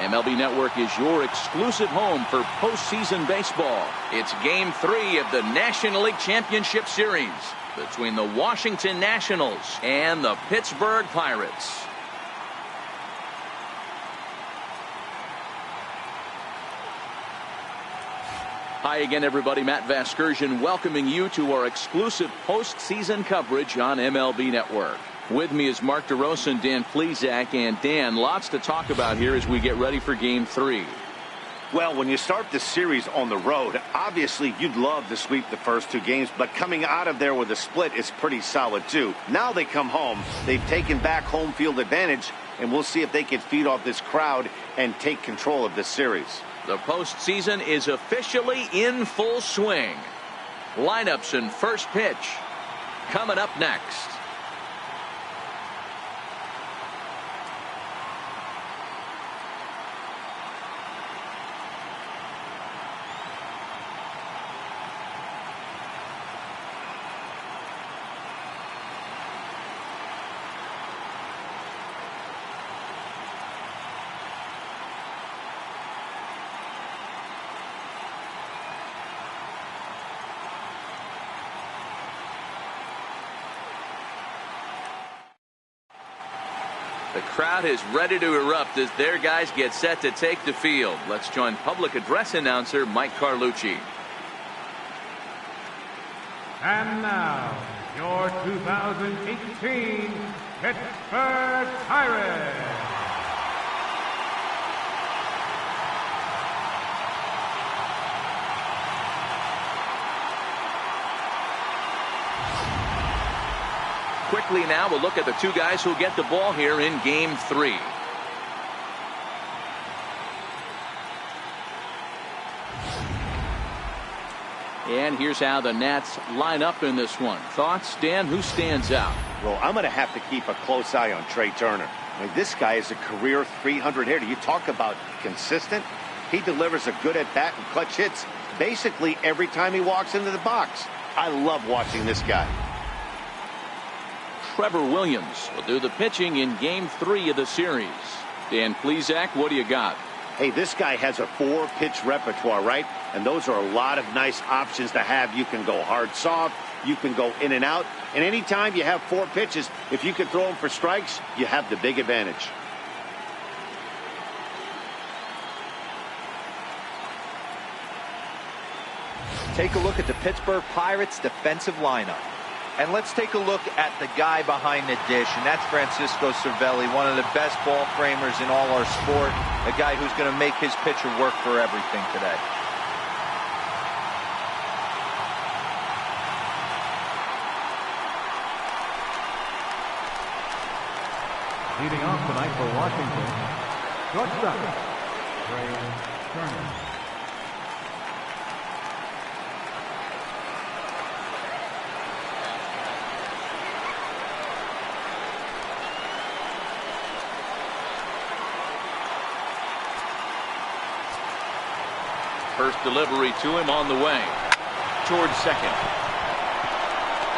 MLB Network is your exclusive home for postseason baseball. It's Game 3 of the National League Championship Series between the Washington Nationals and the Pittsburgh Pirates. Hi again, everybody. Matt Vasgersian welcoming you to our exclusive postseason coverage on MLB Network. With me is Mark DeRosa and Dan Plesac. And Dan, lots to talk about here as we get ready for Game 3. Well, when you start the series on the road, obviously you'd love to sweep the first 2 games, but coming out of there with a split is pretty solid too. Now they come home, they've taken back home field advantage, and we'll see if they can feed off this crowd and take control of this series. The postseason is officially in full swing. Lineups and first pitch coming up next. The crowd is ready to erupt as their guys get set to take the field. Let's join public address announcer Mike Carlucci. And now, your 2018 Pittsburgh Pirates. Quickly now, we'll look at the 2 guys who'll get the ball here in Game 3. And here's how the Nats line up in this one. Thoughts, Dan? Who stands out? Well, I'm going to have to keep a close eye on Trey Turner. I mean, this guy is a career 300 hitter. You talk about consistent. He delivers a good at-bat and clutch hits basically every time he walks into the box. I love watching this guy. Trevor Williams will do the pitching in Game 3 of the series. Dan Plesac, what do you got? Hey, this guy has a 4-pitch repertoire, right? And those are a lot of nice options to have. You can go hard, soft. You can go in and out. And anytime you have 4 pitches, if you can throw them for strikes, you have the big advantage. Take a look at the Pittsburgh Pirates defensive lineup. And let's take a look at the guy behind the dish, and that's Francisco Cervelli, one of the best ball framers in all our sport, a guy who's going to make his pitcher work for everything today. Leading off tonight for Washington, shortstop, Trey Turner. First delivery to him on the way towards second.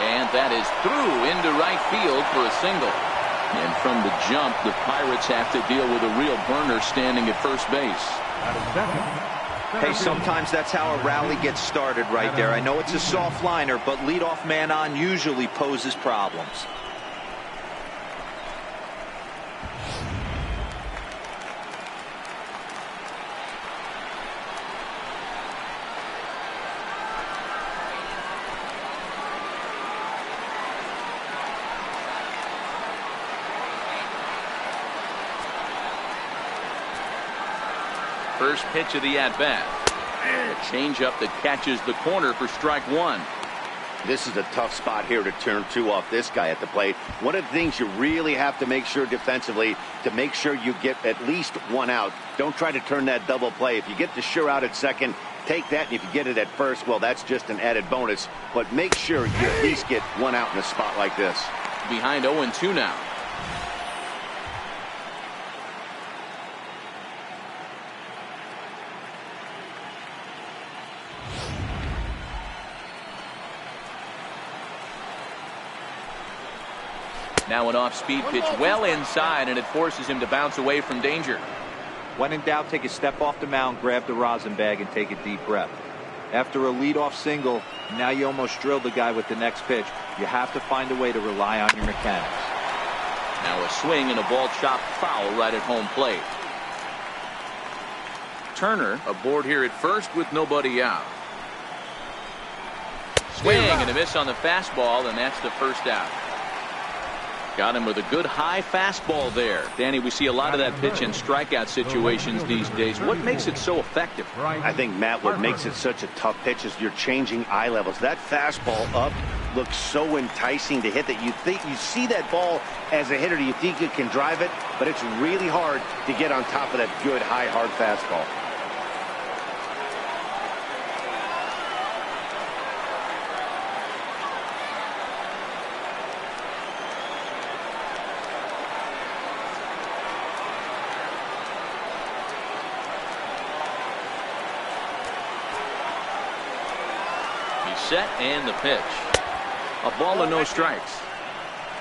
And that is through into right field for a single. And from the jump, the Pirates have to deal with a real burner standing at first base. Hey, sometimes that's how a rally gets started right there. I know it's a soft liner, but leadoff man on usually poses problems. First pitch of the at-bat. A changeup that catches the corner for strike 1. This is a tough spot here to turn 2 off this guy at the plate. One of the things you really have to make sure defensively to make sure you get at least 1 out. Don't try to turn that double play. If you get the sure out at second, take that, and if you get it at first, well, that's just an added bonus. But make sure you at least get 1 out in a spot like this. Behind 0-2 now. Now an off-speed pitch well inside, and it forces him to bounce away from danger. When in doubt, take a step off the mound, grab the rosin bag, and take a deep breath. After a leadoff single, now you almost drilled the guy with the next pitch. You have to find a way to rely on your mechanics. Now a swing and a ball chopped foul right at home plate. Turner aboard here at first with nobody out. Swing and a miss on the fastball, and that's the first out. Got him with a good high fastball there. Danny, we see a lot of that pitch in strikeout situations these days. What makes it so effective? I think, Matt, what makes it such a tough pitch is you're changing eye levels. That fastball up looks so enticing to hit that you think you see that ball as a hitter. You think you can drive it, but it's really hard to get on top of that good high hard fastball. Set and the pitch. A ball and no strikes.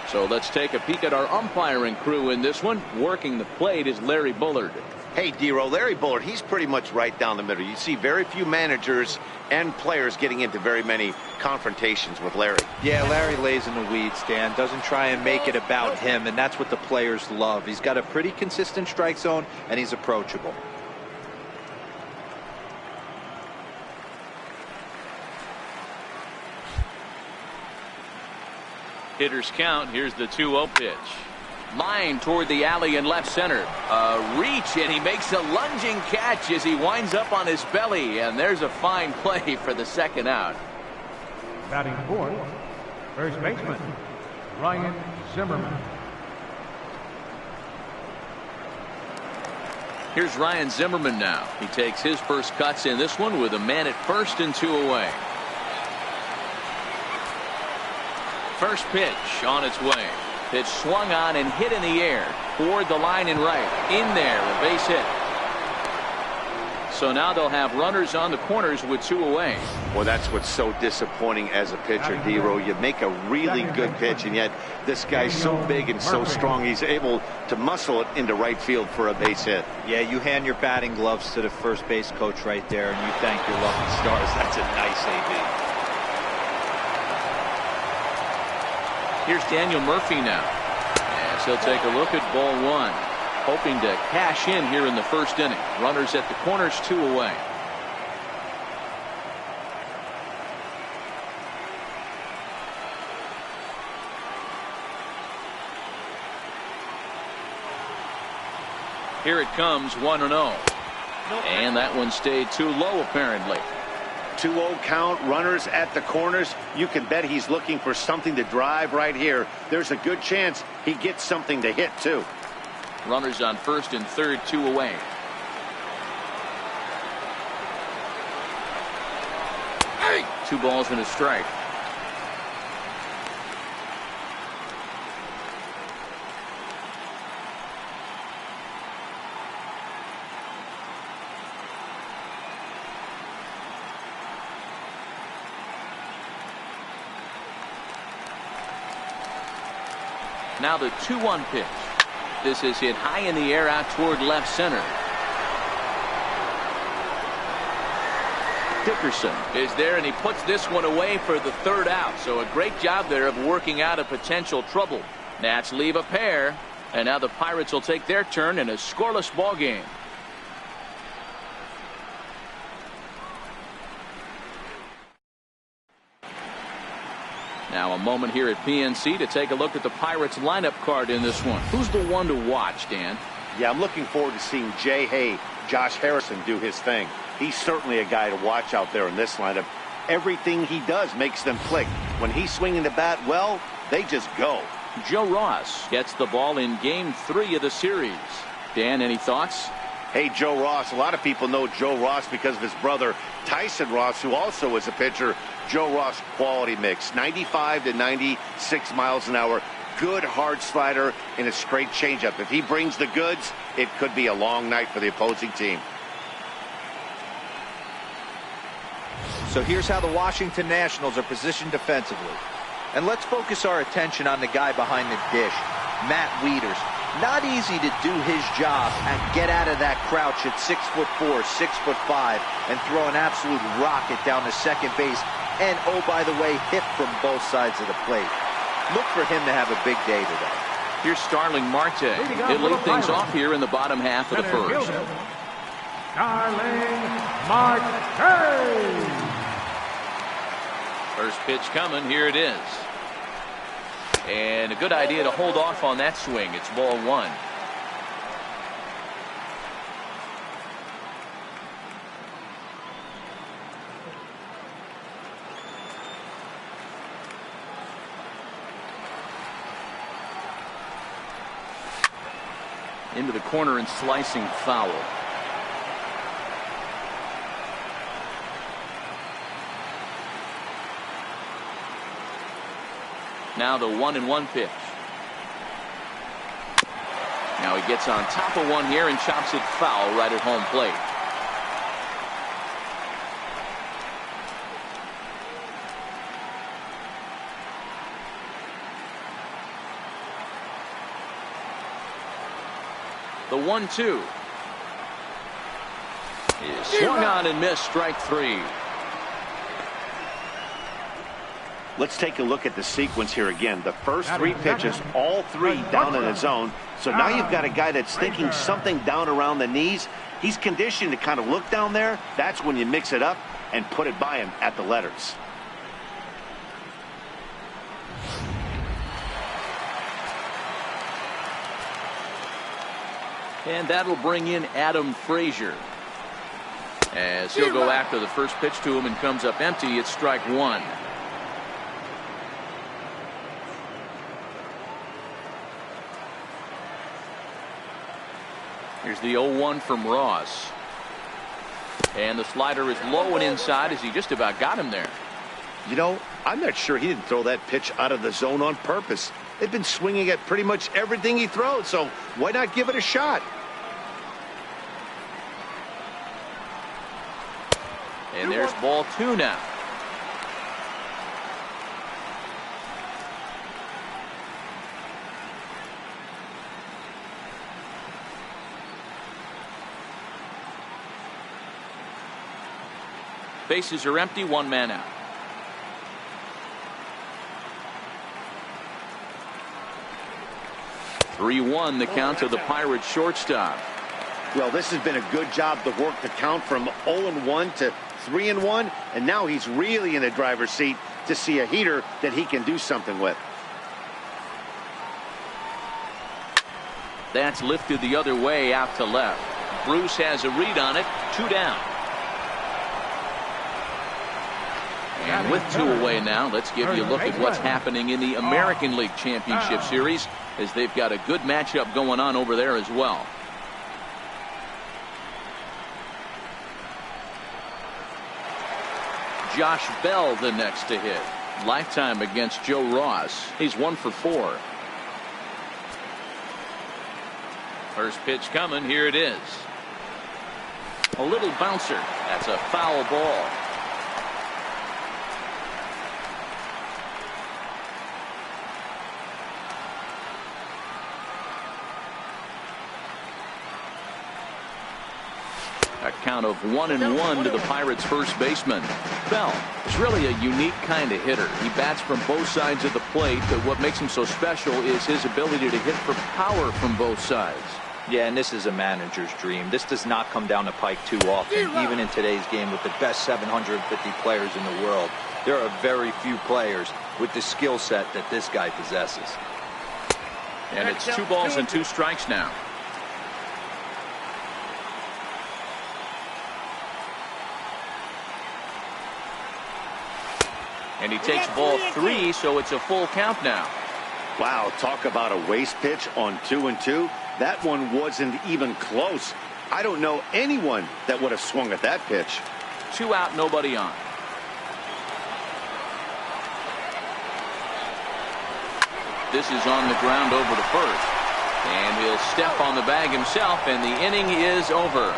So let's take a peek at our umpiring crew in this one. Working the plate is Larry Bullard. Hey, D-Row, Larry Bullard, he's pretty much right down the middle. You see very few managers and players getting into very many confrontations with Larry. Yeah, Larry lays in the weeds, Dan. Doesn't try and make it about him, and that's what the players love. He's got a pretty consistent strike zone, and he's approachable. Hitters count. Here's the 2-0 pitch. Line toward the alley in left center. A reach, and he makes a lunging catch as he winds up on his belly. And there's a fine play for the second out. Batting fourth, first baseman, Ryan Zimmerman. Here's Ryan Zimmerman now. He takes his first cuts in this one with a man at first and 2 away. First pitch on its way. Pitch swung on and hit in the air toward the line and right. In there, a base hit. So now they'll have runners on the corners with 2 away. Well, that's what's so disappointing as a pitcher, D-Row. You make a really good pitch, and yet this guy's so big and so strong, he's able to muscle it into right field for a base hit. Yeah, you hand your batting gloves to the first base coach right there, and you thank your lucky stars. That's a nice AB. Here's Daniel Murphy now. As he'll take a look at ball 1. Hoping to cash in here in the first inning. Runners at the corners, 2 away. Here it comes, 1-0. And that one stayed too low, apparently. 2-0 count, runners at the corners. You can bet he's looking for something to drive right here. There's a good chance he gets something to hit, too. Runners on first and third, 2 away. Hey! 2 balls and a strike. Now the 2-1 pitch. This is hit high in the air out toward left center. Dickerson is there, and he puts this one away for the third out. So a great job there of working out a potential trouble. Nats leave a pair, and now the Pirates will take their turn in a scoreless ball game. Now a moment here at PNC to take a look at the Pirates lineup card in this one. Who's the one to watch, Dan? Yeah, I'm looking forward to seeing Jay Hay, Josh Harrison do his thing. He's certainly a guy to watch out there in this lineup. Everything he does makes them click. When he's swinging the bat, well, they just go. Joe Ross gets the ball in game 3 of the series. Dan, any thoughts? Hey, Joe Ross. A lot of people know Joe Ross because of his brother Tyson Ross, who also is a pitcher. Joe Ross quality mix, 95 to 96 miles an hour. Good hard slider and a straight changeup. If he brings the goods, it could be a long night for the opposing team. So here's how the Washington Nationals are positioned defensively. And let's focus our attention on the guy behind the dish, Matt Wieters. Not easy to do his job and get out of that crouch at 6'4", 6'5", and throw an absolute rocket down to second base. And, oh, by the way, hit from both sides of the plate. Look for him to have a big day today. Here's Starling Marte. He'll lead things off here in the bottom half of the first. Starling Marte. First pitch coming. Here it is. And a good idea to hold off on that swing. It's ball one. Into the corner and slicing foul. Now the 1-1 pitch. Now he gets on top of one here and chops it foul right at home plate. The 1-2 is swung on and missed. Strike three. Let's take a look at the sequence here again. The first three pitches, all three down in the zone. So now you've got a guy that's thinking something down around the knees. He's conditioned to kind of look down there. That's when you mix it up and put it by him at the letters. And that'll bring in Adam Frazier. As he'll go after the first pitch to him and comes up empty. It's strike one. Here's the 0-1 from Ross. And the slider is low and inside as he just about got him there. You know, I'm not sure he didn't throw that pitch out of the zone on purpose. They've been swinging at pretty much everything he throws, so why not give it a shot? And there's ball two now. Bases are empty, one man out. (3-1) the count to the Pirates shortstop. Well, this has been a good job to work the count from 0-1 to 3-1, and now he's really in the driver's seat to see a heater that he can do something with. That's lifted the other way out to left. Bruce has a read on it. Two down. And with two away now, let's give you a look at what's happening in the American League Championship Series, as they've got a good matchup going on over there as well. Josh Bell the next to hit. Lifetime against Joe Ross. He's 1 for 4. First pitch coming. Here it is. A little bouncer. That's a foul ball. A count of 1-1 to the Pirates' first baseman. Bell is really a unique kind of hitter. He bats from both sides of the plate, but what makes him so special is his ability to hit for power from both sides. Yeah, and this is a manager's dream. This does not come down the pike too often, even in today's game with the best 750 players in the world. There are very few players with the skill set that this guy possesses. And it's 2 balls and 2 strikes now. And he takes ball 3, so it's a full count now. Wow, talk about a waste pitch on 2-2. That one wasn't even close. I don't know anyone that would have swung at that pitch. 2 out, nobody on. This is on the ground over to first. And he'll step on the bag himself, and the inning is over.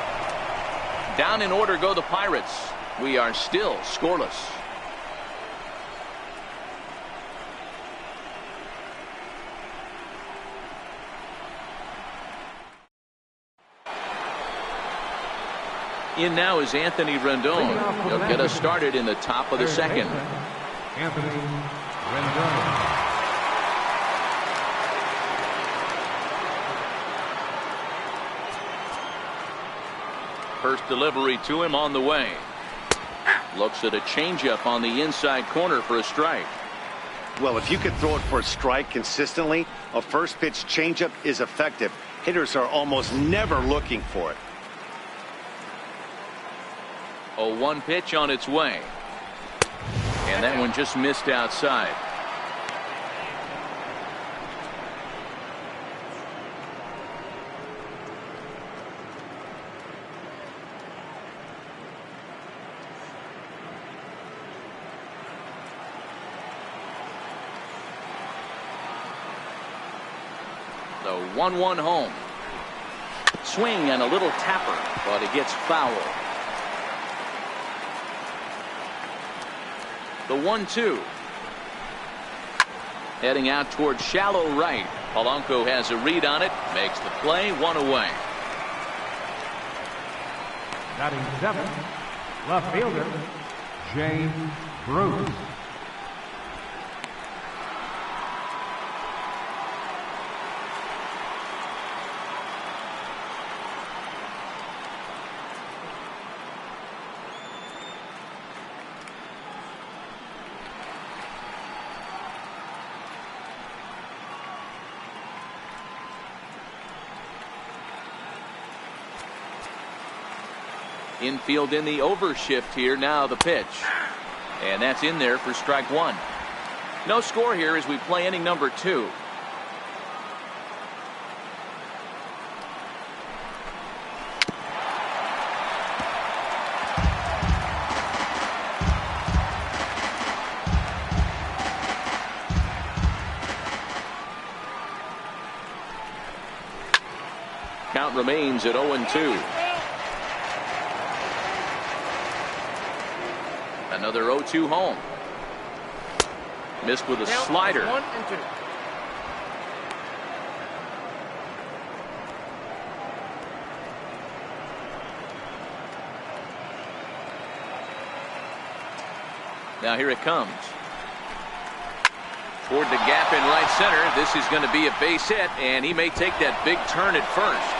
Down in order go the Pirates. We are still scoreless. In now is Anthony Rendon. He'll get us started in the top of the second. Anthony Rendon. First delivery to him on the way. Looks at a changeup on the inside corner for a strike. Well, if you can throw it for a strike consistently, a first pitch changeup is effective. Hitters are almost never looking for it. A 1 pitch on its way. And that one just missed outside. The 1-1 home. Swing and a little tapper, but it gets foul. The 1-2. Heading out towards shallow right. Polanco has a read on it. Makes the play. 1 away. Batting 7th, left fielder, James Bruce. Infield in the overshift here. Now the pitch. And that's in there for strike 1. No score here as we play inning number 2. Count remains at 0-2. Another 0-2 home. Missed with a slider. 1 and 2. Now here it comes. Toward the gap in right center. This is going to be a base hit, and he may take that big turn at first.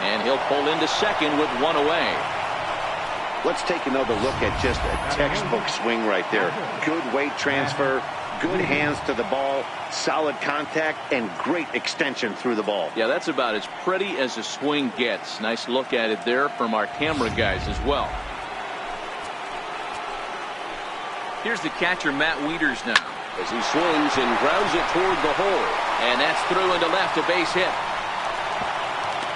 And he'll pull into second with 1 away. Let's take another look at just a textbook swing right there. Good weight transfer, good hands to the ball, solid contact, and great extension through the ball. Yeah, that's about as pretty as a swing gets. Nice look at it there from our camera guys as well. Here's the catcher, Matt Wieters, now as he swings and grounds it toward the hole. And that's through into left, a base hit.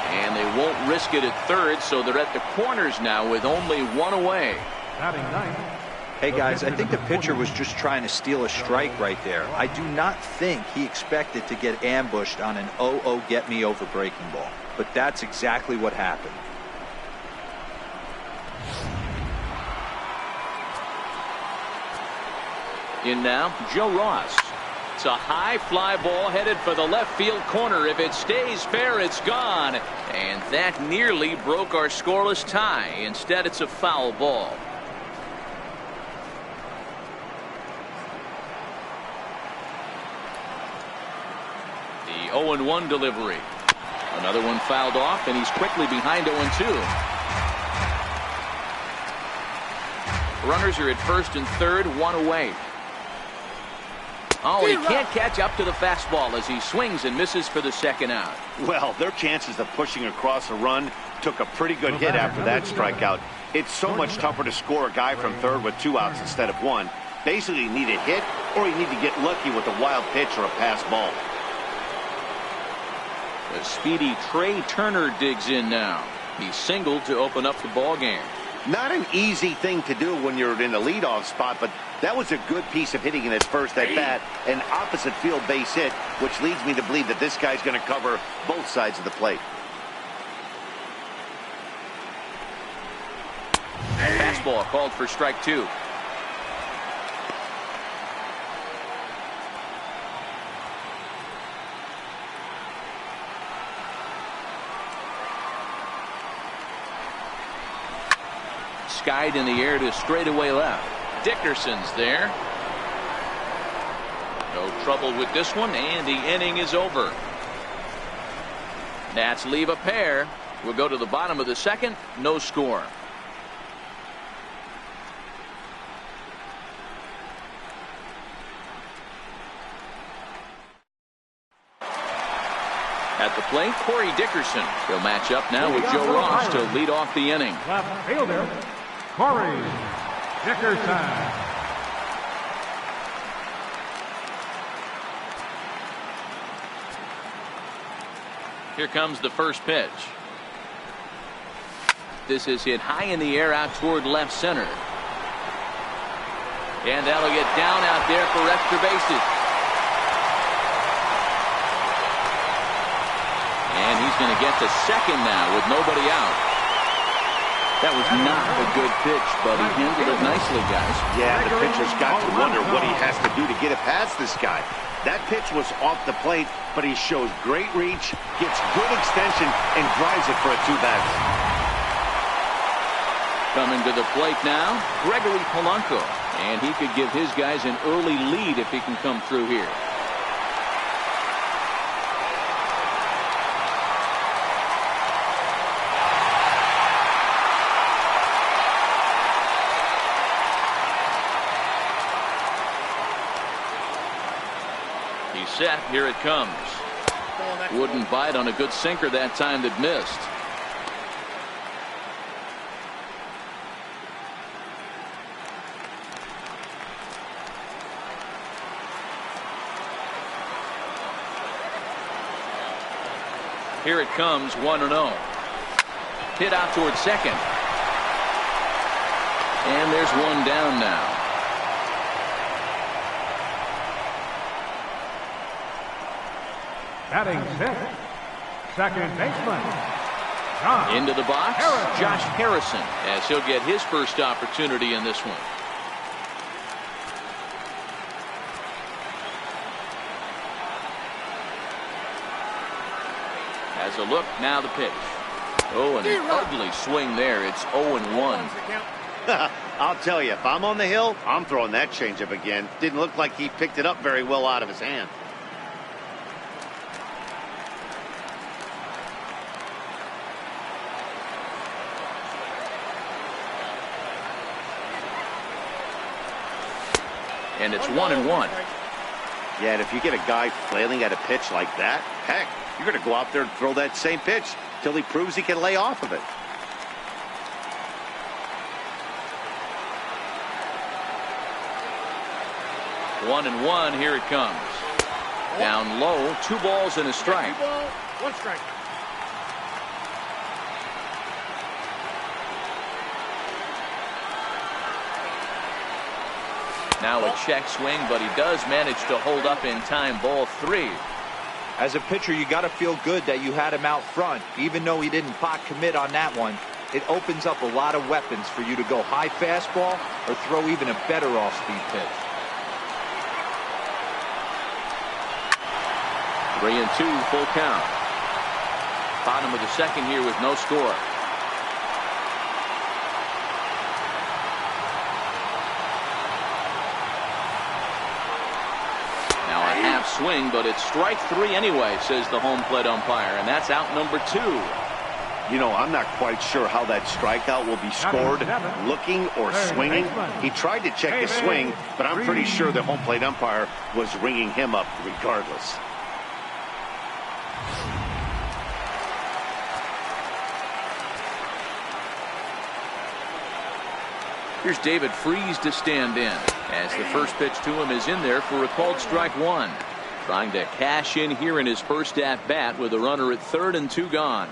And they won't risk it at third, so they're at the corners now with only 1 away. Batting 9th. Hey guys, I think the pitcher was just trying to steal a strike right there. I do not think he expected to get ambushed on an 0-0 get me over breaking ball. But that's exactly what happened. In now, Joe Ross. It's a high fly ball headed for the left field corner. If it stays fair, it's gone. And that nearly broke our scoreless tie. Instead, it's a foul ball. The 0-1 delivery. Another one fouled off, and he's quickly behind 0-2. Runners are at first and third, 1 away. Oh, he can't catch up to the fastball as he swings and misses for the second out. Well, their chances of pushing across a run took a pretty good hit after that strikeout. It's so much tougher to score a guy from third with 2 outs instead of 1. Basically, you need a hit or you need to get lucky with a wild pitch or a pass ball. The speedy Trey Turner digs in now. He singled to open up the ball game. Not an easy thing to do when you're in the leadoff spot, but that was a good piece of hitting in his first at bat, an opposite field base hit, which leads me to believe that this guy's going to cover both sides of the plate. Fastball called for strike 2. Skied in the air to straightaway left. Dickerson's there. No trouble with this one, and the inning is over. Nats leave a pair. We'll go to the bottom of the second. No score. At the plate, Corey Dickerson. He'll match up now with Joe Ross to lead off the inning. Left fielder, Corey Dickerson. Here comes the first pitch. This is hit high in the air out toward left center. And that'll get down out there for extra bases. And he's going to get to second now with nobody out. That was not a good pitch, but he handled it nicely, guys. Yeah, the pitcher's got to wonder what he has to do to get it past this guy. That pitch was off the plate, but he shows great reach, gets good extension, and drives it for a two-bags. Coming to the plate now, Gregory Polanco. And he could give his guys an early lead if he can come through here. He's set. Here it comes. Wouldn't bite on a good sinker that time that missed. Here it comes, 1-0. Hit out towards second. And there's one down now. Batting sixth, second baseman, Josh Into the box, Harrison. Josh Harrison, as he'll get his first opportunity in this one. As a look, now the pitch. Oh, an ugly swing there. It's 0-1. I'll tell you, if I'm on the hill, I'm throwing that changeup again. Didn't look like he picked it up very well out of his hand. And it's 1-1. Yeah, and if you get a guy flailing at a pitch like that, heck, you're going to go out there and throw that same pitch till he proves he can lay off of it. One and one. Here it comes. Down low. 2 balls and a strike. 2 balls, 1 strike. Now a check swing, but he does manage to hold up in time. Ball 3. As a pitcher, you got to feel good that you had him out front. Even though he didn't pot commit on that one, it opens up a lot of weapons for you to go high fastball or throw even a better off-speed pitch. 3-2, full count. Bottom of the second here with no score. Now a half swing, but it's strike 3 anyway, says the home plate umpire, and that's out number 2. You know, I'm not quite sure how that strikeout will be scored, looking or swinging. He tried to check the swing, but I'm pretty sure the home plate umpire was ringing him up regardless. Here's David Freese to stand in, as the first pitch to him is in there for a called strike 1. Trying to cash in here in his first at bat with a runner at third and 2 gone.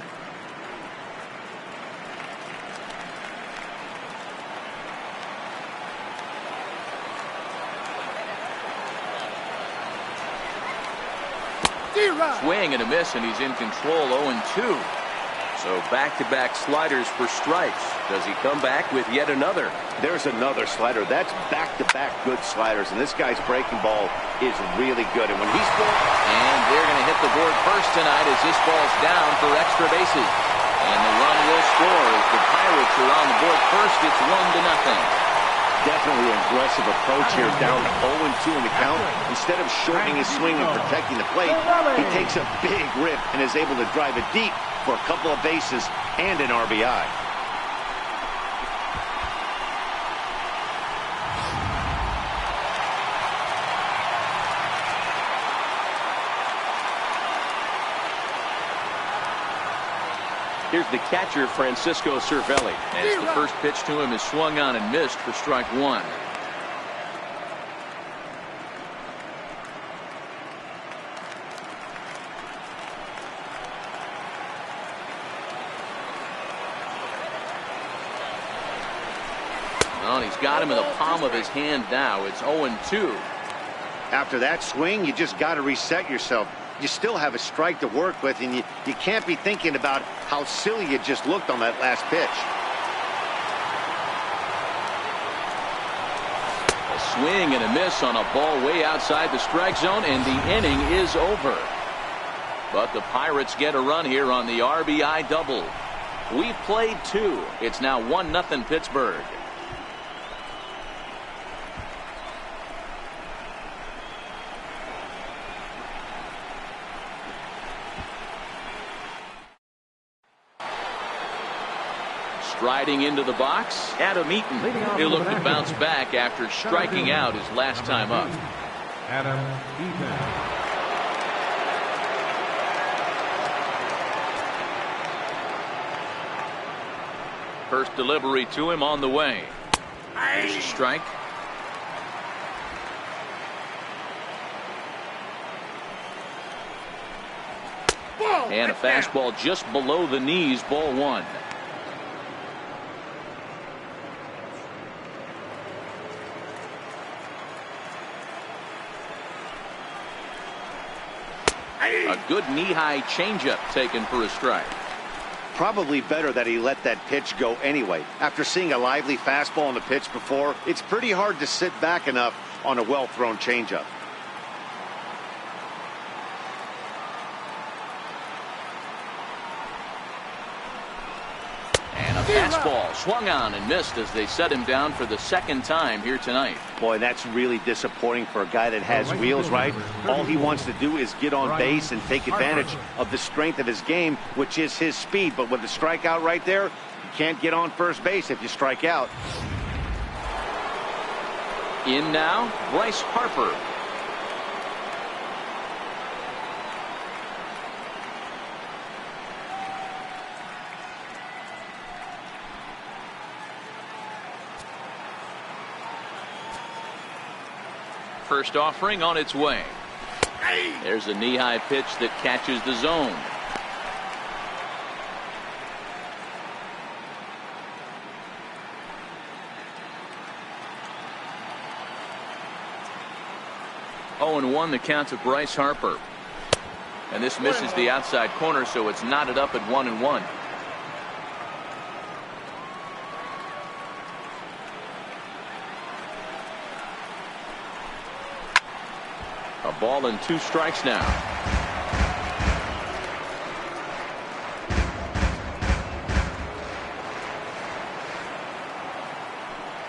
Swing and a miss, and he's in control. 0-2. So back-to-back sliders for strikes. Does he come back with yet another? There's another slider. That's back-to-back good sliders, and this guy's breaking ball is really good. And when he's and they're going to hit the board first tonight as this ball's down for extra bases. And the run will score as the Pirates catcher on the board first. It's 1-0. Definitely an aggressive approach here, down to 0-2 in the count. Instead of shortening his swing and protecting the plate, he takes a big rip and is able to drive it deep for a couple of bases and an RBI. Here's the catcher, Francisco Cervelli. As the first pitch to him is swung on and missed for strike one. Well, he's got him in the palm of his hand now. It's 0-2. After that swing, you just got to reset yourself. You still have a strike to work with, and you can't be thinking about how silly you just looked on that last pitch. A swing and a miss on a ball way outside the strike zone, and the inning is over. But the Pirates get a run here on the RBI double. We've played two. It's now 1-0 Pittsburgh. Striding into the box, Adam Eaton. He'll look to bounce back after striking out his last time up. Adam Eaton. First delivery to him on the way. Here's a strike. And a fastball just below the knees, ball one. A good knee-high changeup taken for a strike. Probably better that he let that pitch go anyway. After seeing a lively fastball on the pitch before, it's pretty hard to sit back enough on a well-thrown changeup. And a fastball swung on and missed as they set him down for the second time here tonight. Boy, that's really disappointing for a guy that has wheels, right? All he wants to do is get on base and take advantage of the strength of his game, which is his speed. But with the strikeout right there, you can't get on first base if you strike out. In now, Bryce Harper. First offering on its way. There's a knee-high pitch that catches the zone. Oh, and 1 the count to Bryce Harper. And this misses the outside corner, so it's knotted up at 1-1. A ball and 2 strikes now.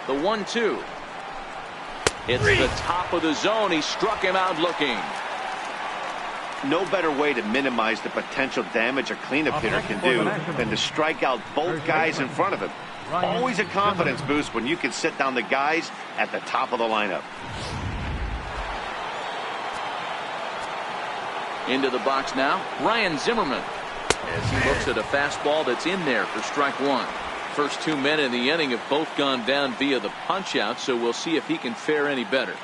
The 1-2. It's the top of the zone. He struck him out looking. No better way to minimize the potential damage a cleanup hitter can do than to strike out both guys in front of him. Always a confidence boost when you can sit down the guys at the top of the lineup. Into the box now, Ryan Zimmerman, as he looks at a fastball that's in there for strike 1. First 2 men in the inning have both gone down via the punch out, so we'll see if he can fare any better.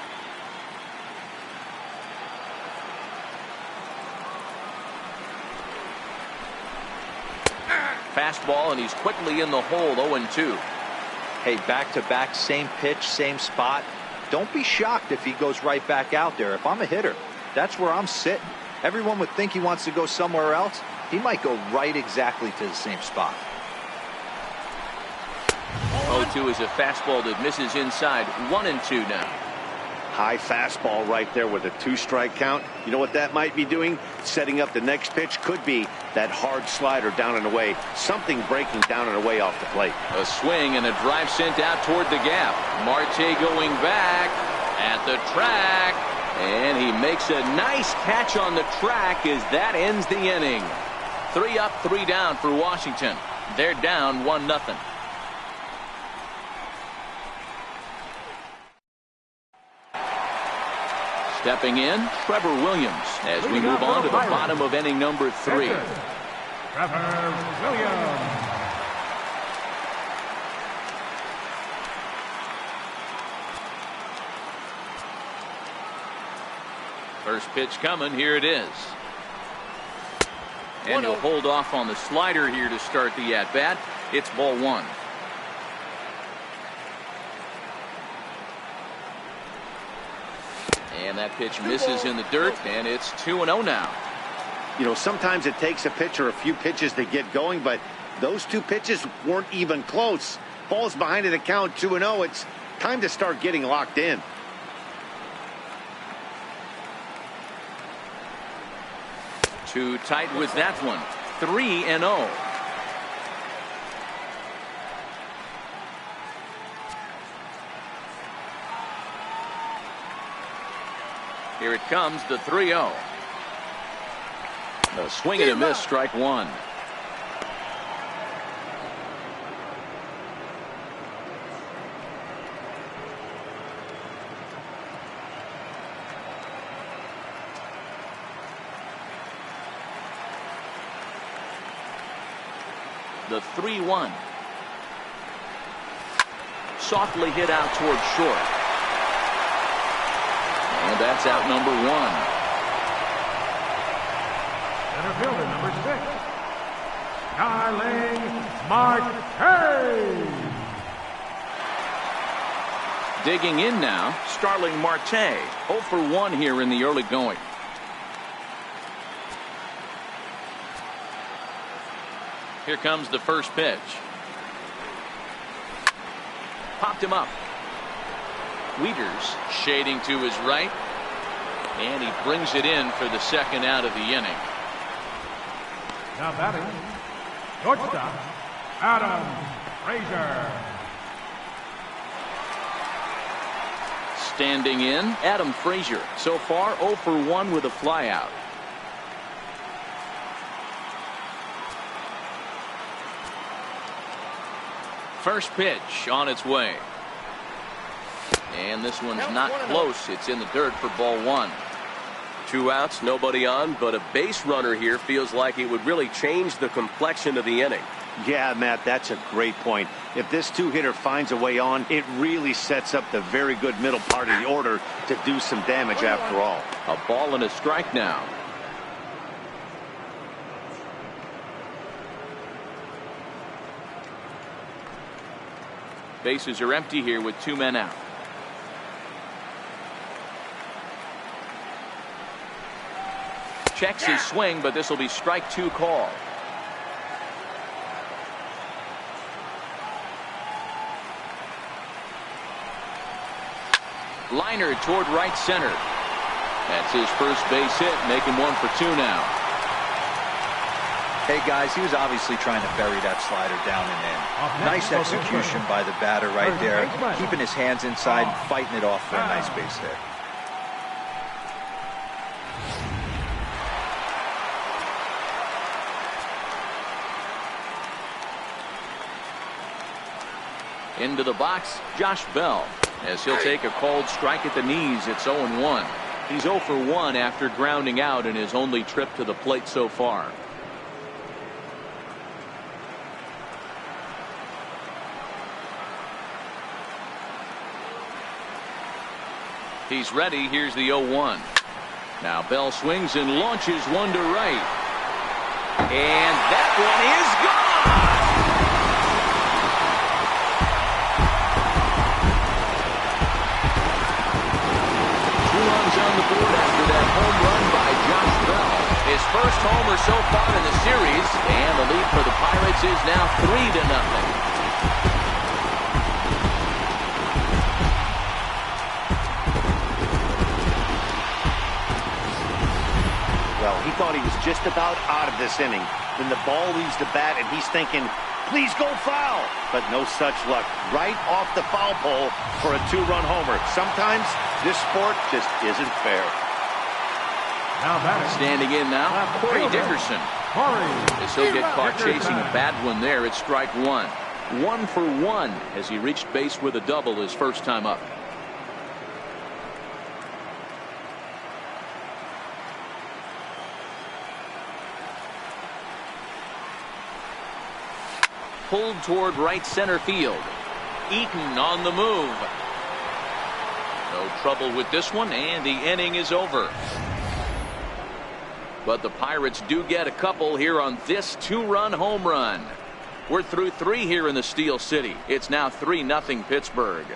Fastball, and he's quickly in the hole. 0-2. Hey, back-to-back, same pitch, same spot. Don't be shocked if he goes right back out there. If I'm a hitter, that's where I'm sitting. Everyone would think he wants to go somewhere else. He might go right exactly to the same spot. 0-2 is a fastball that misses inside. 1-2 now. High fastball right there with a 2-strike count. You know what that might be doing? Setting up the next pitch. Could be that hard slider down and away. Something breaking down and away off the plate. A swing and a drive sent out toward the gap. Marte going back at the track. And he makes a nice catch on the track as that ends the inning. 3 up, 3 down for Washington. They're down 1-0. Stepping in, Trevor Williams as we move on to the bottom of inning number 3. Trevor Williams. First pitch coming. Here it is. And he'll hold off on the slider here to start the at-bat. It's ball 1. And that pitch misses in the dirt, and it's 2-0 now. You know, sometimes it takes a pitcher a few pitches to get going, but those 2 pitches weren't even close. Ball's behind in the count, 2-0. It's time to start getting locked in. Too tight was that one. 3-0. Here it comes, the 3-0. A swing and a miss, strike 1. The 3-1. Softly hit out toward short. And that's out number 1. Center fielder number 6. Starling Marte. Digging in now, Starling Marte. 0 for 1 here in the early going. Here comes the first pitch. Popped him up. Wieters shading to his right. And he brings it in for the second out of the inning. Now batting, shortstop, Adam Frazier. Standing in, Adam Frazier. So far 0 for 1 with a flyout. First pitch on its way. And this one's not close. It's in the dirt for ball 1. 2 outs, nobody on, but a base runner here feels like it would really change the complexion of the inning. Yeah, Matt, that's a great point. If this 2-hitter finds a way on, it really sets up the very good middle part of the order to do some damage after all. A ball and a strike now. Bases are empty here with 2 men out. Checks his swing, but this will be strike 2 call. Liner toward right center. That's his first base hit, making 1 for 2 now. Hey guys, he was obviously trying to bury that slider down and in. Nice execution by the batter right there, keeping his hands inside and fighting it off for a nice base hit. Into the box, Josh Bell, as he'll take a called strike at the knees. It's 0-1. He's 0 for 1 after grounding out in his only trip to the plate so far. He's ready. Here's the 0-1. Now Bell swings and launches one to right. And that one is gone. 2 runs on the board after that home run by Josh Bell. His first homer so far in the series, and the lead for the Pirates is now 3-0. just about out of this inning. Then the ball leaves the bat, and he's thinking, please go foul. But no such luck. Right off the foul pole for a 2-run homer. Sometimes this sport just isn't fair. Now batting. Standing in now, Corey Dickerson. As he'll get caught chasing a bad one there at strike one. 1 for 1 as he reached base with a double his first time up. Pulled toward right center field. Eaton on the move. No trouble with this one, and the inning is over. But the Pirates do get a couple here on this 2-run home run. We're through 3 here in the Steel City. It's now 3-0 Pittsburgh.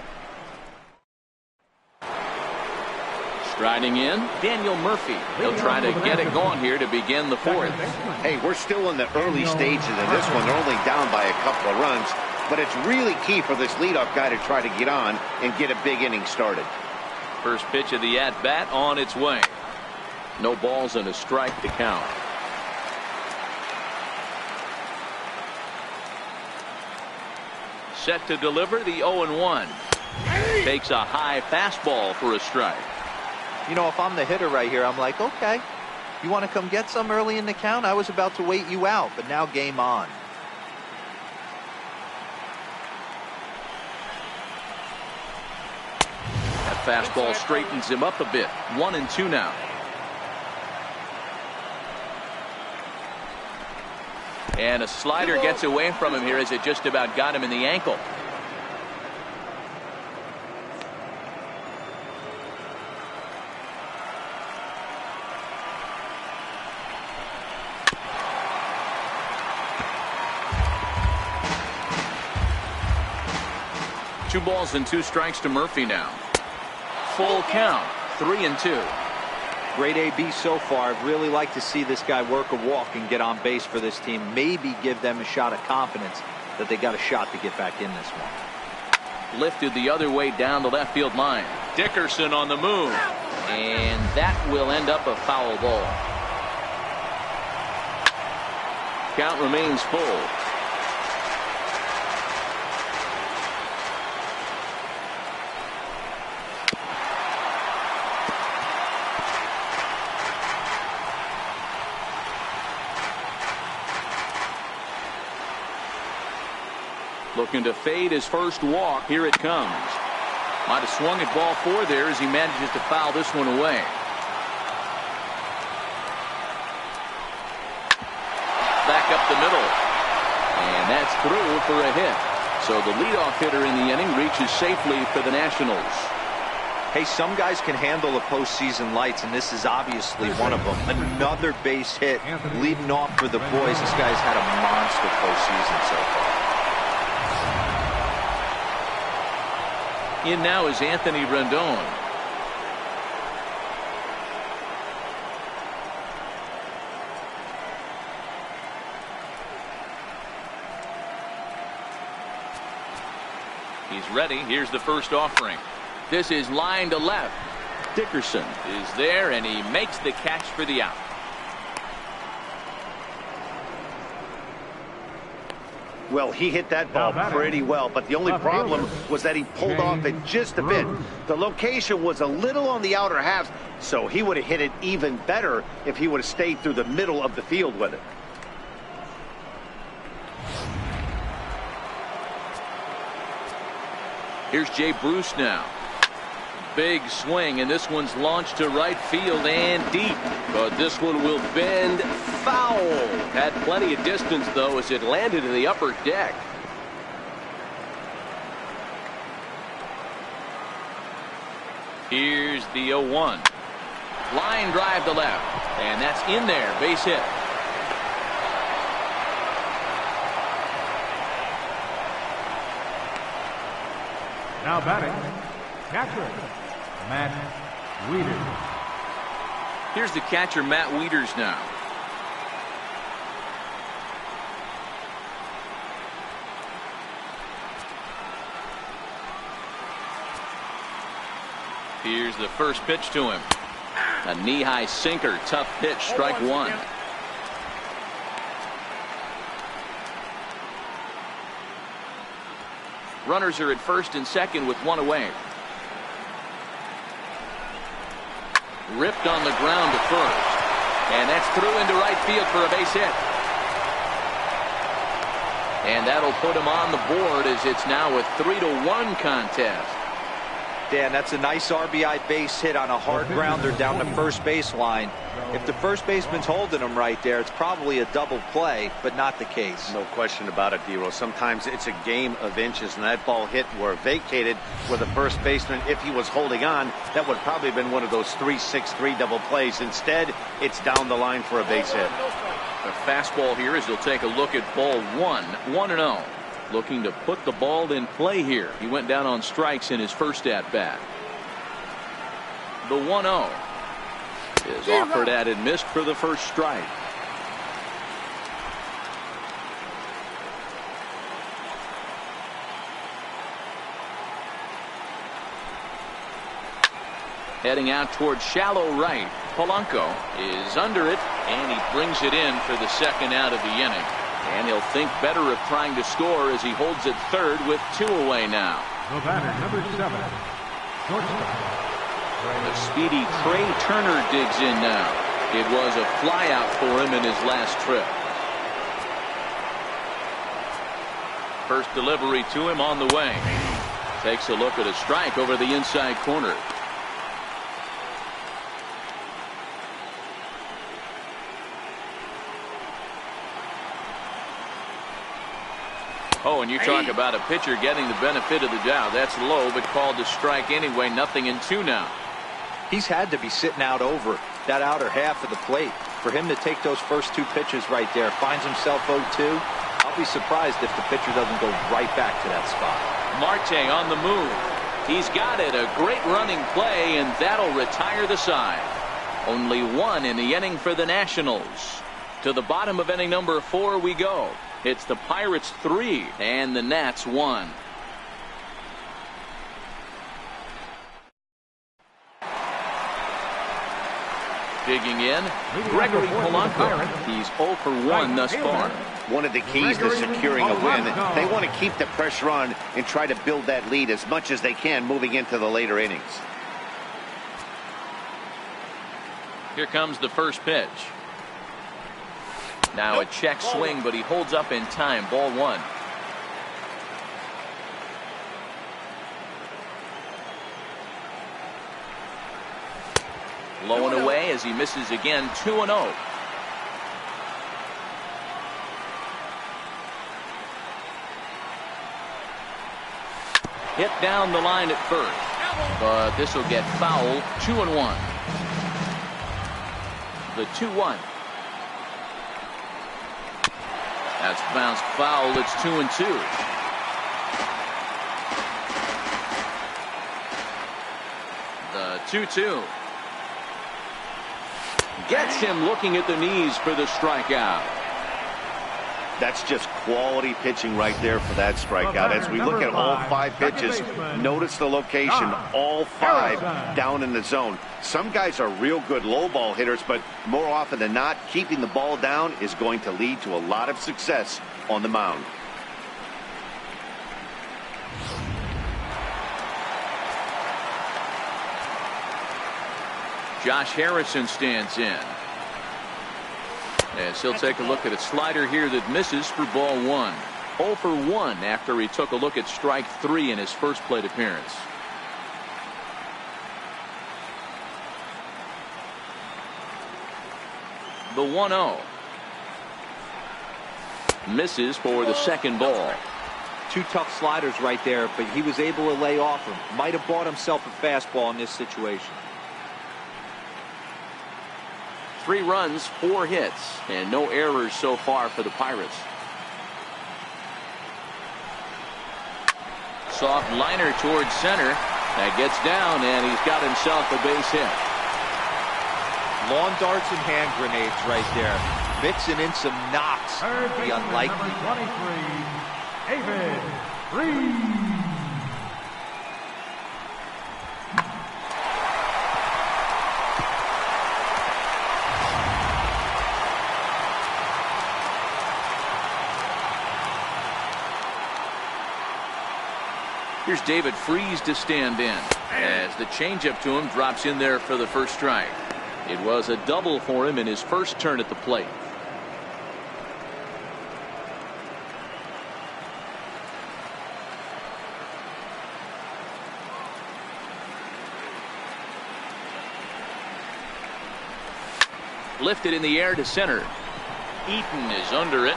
Striding in, Daniel Murphy. He'll try to get it going here to begin the 4th. Hey, we're still in the early stages of this one. They're only down by a couple of runs, but it's really key for this leadoff guy to try to get on and get a big inning started. First pitch of the at-bat on its way. No balls and a strike to count. Set to deliver the 0-1. Takes a high fastball for a strike. You know, if I'm the hitter right here, I'm like, okay, you want to come get some early in the count? I was about to wait you out, but now game on. That fastball straightens him up a bit. 1-2 now. And a slider gets away from him here as it just about got him in the ankle. Two balls and 2 strikes to Murphy now. Full count. 3-2. Great AB so far. I'd really like to see this guy work a walk and get on base for this team. Maybe give them a shot of confidence that they got a shot to get back in this one. Lifted the other way down the left field line. Dickerson on the move. And that will end up a foul ball. Count remains full. Looking to fade his first walk. Here it comes. Might have swung at ball 4 there as he manages to foul this one away. Back up the middle. And that's through for a hit. So the leadoff hitter in the inning reaches safely for the Nationals. Hey, some guys can handle the postseason lights, and this is obviously one of them. Another base hit leading off for the boys. This guy's had a monster postseason so far. In now is Anthony Rendon. He's ready. Here's the first offering. This is line to left. Dickerson is there, and he makes the catch for the out. Well, he hit that ball pretty well, but the only problem was that he pulled off it just a bit. The location was a little on the outer half, so he would have hit it even better if he would have stayed through the middle of the field with it. Here's Jay Bruce now. Big swing, and this one's launched to right field and deep. But this one will bend foul. Had plenty of distance, though, as it landed in the upper deck. Here's the 0-1. Line drive to left, and that's in there. Base hit. Now batting, catcher, Matt Wieters. Here's the catcher, Matt Wieters now. Here's the first pitch to him. A knee-high sinker, tough pitch, strike 1. Runners are at first and second with one away. Ripped on the ground to first. And that's through into right field for a base hit. And that'll put him on the board as it's now a 3-1 contest. Dan, that's a nice RBI base hit on a hard grounder down the first baseline. If the first baseman's holding him right there, it's probably a double play, but not the case. No question about it, D-Roll. Sometimes it's a game of inches, and that ball hit or vacated where the first baseman, if he was holding on, that would probably have been one of those 3-6-3 double plays. Instead, it's down the line for a base hit. The fastball here as he'll take a look at ball 1-0. Looking to put the ball in play here. He went down on strikes in his first at bat. The 1-0 is offered at and missed for the first strike. Heading out towards shallow right. Polanco is under it, and he brings it in for the second out of the inning. And he'll think better of trying to score as he holds it third with 2 away now. The batter, number 7, shortstop. The speedy Trey Turner digs in now. It was a flyout for him in his last trip. First delivery to him on the way. Takes a look at a strike over the inside corner. Oh, and you talk about a pitcher getting the benefit of the doubt. That's low, but called to strike anyway. 0-2 now. He's had to be sitting out over that outer half of the plate. For him to take those first 2 pitches right there, finds himself 0-2. I'll be surprised if the pitcher doesn't go right back to that spot. Marte on the move. He's got it. A great running play, and that'll retire the side. Only 1 in the inning for the Nationals. To the bottom of inning number 4 we go. It's the Pirates 3 and the Nats 1. Digging in, Gregory Polanco. He's 0 for 1 thus far. One of the keys to securing a win, they want to keep the pressure on and try to build that lead as much as they can moving into the later innings. Here comes the first pitch. Now a check swing, but he holds up in time. Ball 1. Low and away as he misses again. 2-0. Hit down the line at first, but this will get foul. 2-1. The 2-1. That's bounced foul. It's 2-2. The 2-2 gets him looking at the knees for the strikeout. That's just quality pitching right there for that strikeout. As we look at all 5 pitches, notice the location, all 5 down in the zone. Some guys are real good low ball hitters, but more often than not, keeping the ball down is going to lead to a lot of success on the mound. Josh Harrison stands in. As he'll take a look at a slider here that misses for ball 1. 0 for 1 after he took a look at strike 3 in his first plate appearance. The 1-0 misses for the second ball. 2 tough sliders right there, but he was able to lay off him. Might have bought himself a fastball in this situation. 3 runs, 4 hits, and no errors so far for the Pirates. Soft liner towards center. That gets down, and he's got himself a base hit. Lawn darts and hand grenades right there. Mixing in some knocks. The unlikely. Number 23, David Reed. Here's David Freese to stand in as the changeup to him drops in there for the first strike. It was a double for him in his first turn at the plate. Lifted in the air to center. Eaton is under it.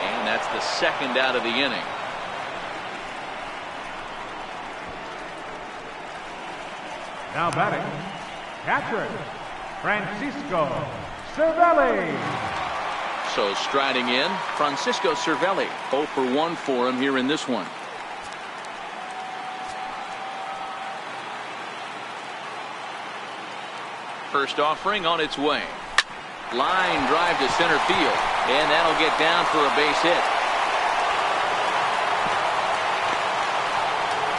And that's the second out of the inning. Now batting, catcher, Francisco Cervelli. So striding in, Francisco Cervelli. 0 for 1 for him here in this one. First offering on its way. Line drive to center field, and that'll get down for a base hit.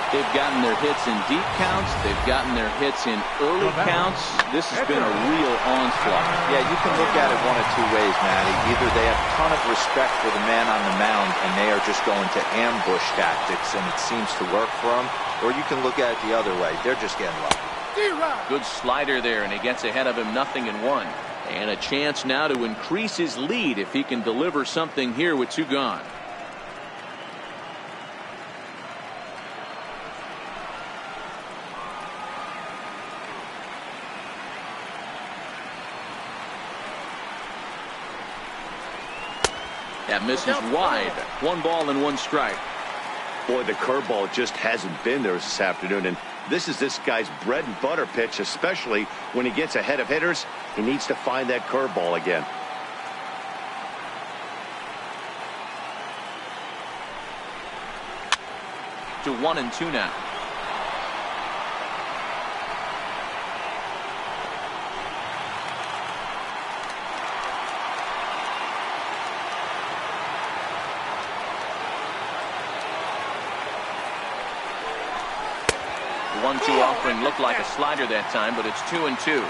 They've gotten their hits in deep counts. They've gotten their hits in early counts. This has been a real onslaught. Yeah, you can look at it one of two ways, Matty. Either they have a ton of respect for the man on the mound, and they are just going to ambush tactics, and it seems to work for them. Or you can look at it the other way. They're just getting lucky. Good slider there, and he gets ahead of him 0-1. And a chance now to increase his lead if he can deliver something here with 2 gone. That misses wide. 1 ball and 1 strike. Boy, the curveball just hasn't been there this afternoon, and this is this guy's bread and butter pitch, especially when he gets ahead of hitters. He needs to find that curveball again. To 1-2 now. The 1-2 offering looked like a slider that time, but it's 2-2.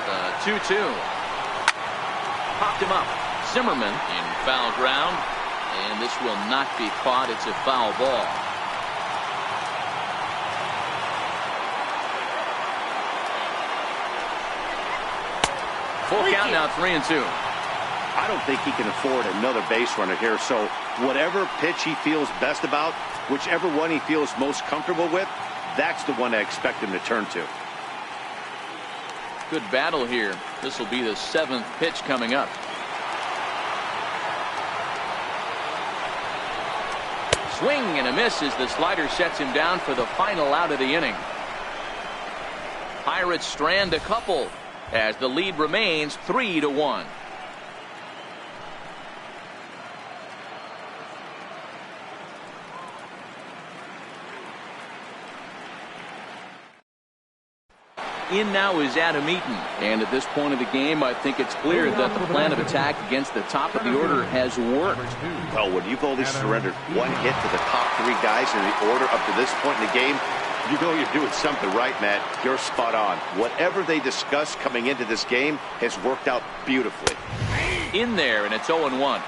The 2-2. Popped him up. Zimmerman in foul ground, and this will not be caught. It's a foul ball. Full count now, 3-2. I don't think he can afford another base runner here, so whatever pitch he feels best about, whichever one he feels most comfortable with, that's the one I expect him to turn to. Good battle here. This will be the 7th pitch coming up. Swing and a miss as the slider sets him down for the final out of the inning. Pirates strand a couple as the lead remains 3-1. In now is Adam Eaton, and at this point of the game I think it's clear that the plan of attack against the top of the order has worked. Well, when you've only surrendered 1 hit to the top 3 guys in the order up to this point in the game, you know you're doing something right, Matt. You're spot on. Whatever they discussed coming into this game has worked out beautifully. In there, and it's 0-1.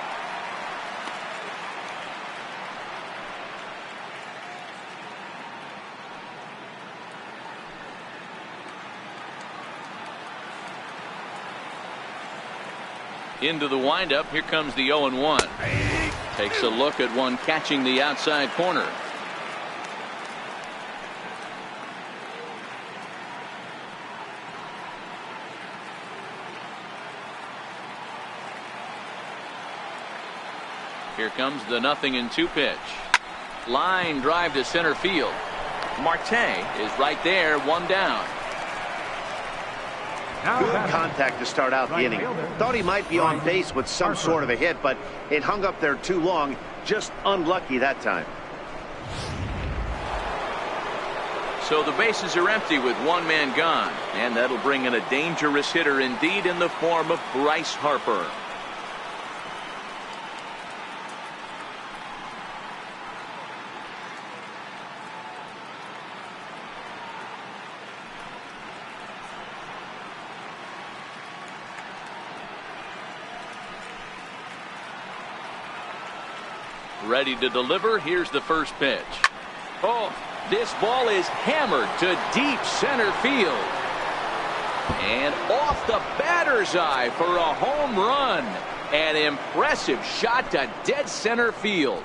Into the windup. Here comes the 0-1. Takes a look at one catching the outside corner. Here comes the 0-2 pitch. Line drive to center field. Marte is right there, 1 down. Good contact to start out the inning. Thought he might be on base with some sort of a hit, but it hung up there too long. Just unlucky that time. So the bases are empty with 1 man gone, and that'll bring in a dangerous hitter indeed in the form of Bryce Harper. Ready to deliver. Here's the first pitch. Oh, this ball is hammered to deep center field. And off the batter's eye for a home run. An impressive shot to dead center field.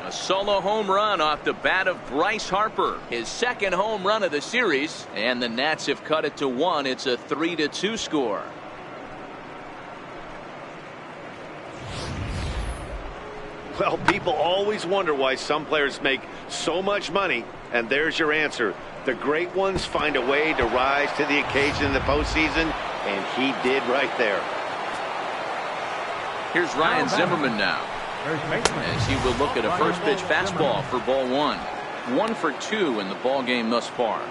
A solo home run off the bat of Bryce Harper. His second home run of the series. And the Nats have cut it to 1. It's a 3-2 score. Well, people always wonder why some players make so much money, and there's your answer. The great ones find a way to rise to the occasion in the postseason, and he did right there. Here's Ryan Zimmerman now, as he will look at a first pitch fastball for ball 1. 1 for 2 in the ball game thus far.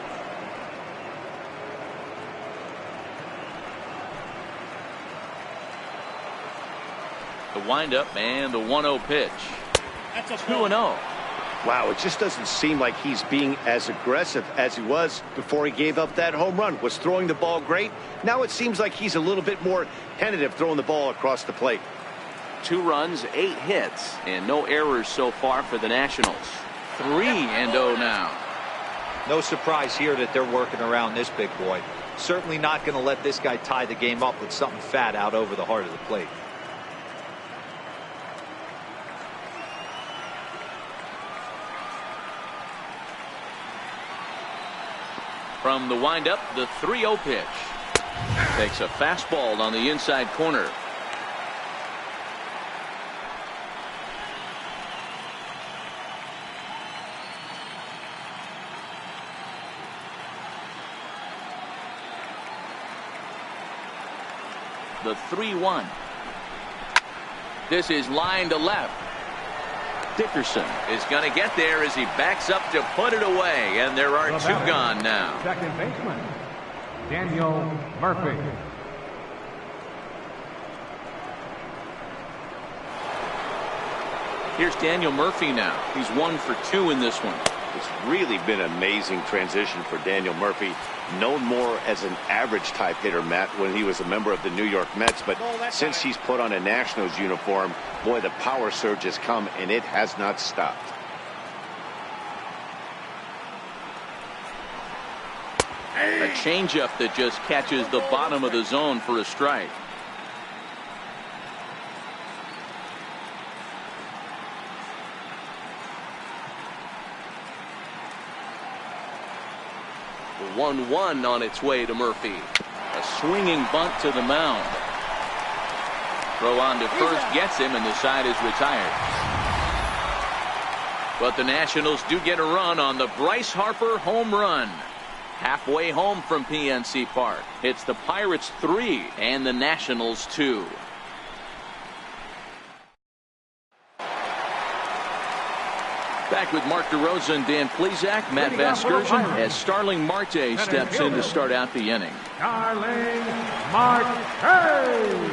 The windup and the 1-0 pitch. That's a 2-0. Wow, it just doesn't seem like he's being as aggressive as he was before he gave up that home run. Was throwing the ball great. Now it seems like he's a little bit more tentative throwing the ball across the plate. 2 runs, 8 hits, and no errors so far for the Nationals. 3-0 now. No surprise here that they're working around this big boy. Certainly not going to let this guy tie the game up with something fat out over the heart of the plate. From the windup, the 3-0 pitch. Takes a fastball on the inside corner. The 3-1. This is line to left. Dickerson is going to get there as he backs up to put it away, and there are 2 gone now. Second baseman, Daniel Murphy. Here's Daniel Murphy now. He's 1 for 2 in this one. It's really been an amazing transition for Daniel Murphy, known more as an average type hitter, Matt, when he was a member of the New York Mets. But since he's put on a Nationals uniform, boy, the power surge has come, and it has not stopped. A changeup that just catches the bottom of the zone for a strike. The 1-1 on its way to Murphy. A swinging bunt to the mound. Throw on to first gets him, and the side is retired. But the Nationals do get a run on the Bryce Harper home run. Halfway home from PNC Park. It's the Pirates 3 and the Nationals 2. Back with Mark DeRosa and Dan Plesac. Matt Vasgersian as Starling Marte steps in to start out the inning. Starling Marte.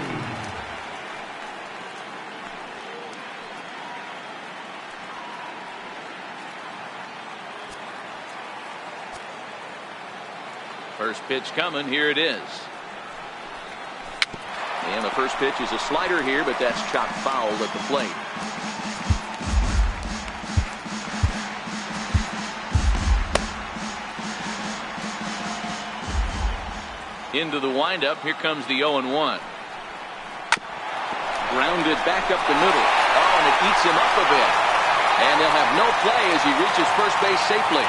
First pitch coming. Here it is. And the first pitch is a slider here, but that's chopped foul at the plate. Into the windup. Here comes the 0-1. Grounded back up the middle. Oh, and it eats him up a bit. And they'll have no play as he reaches first base safely.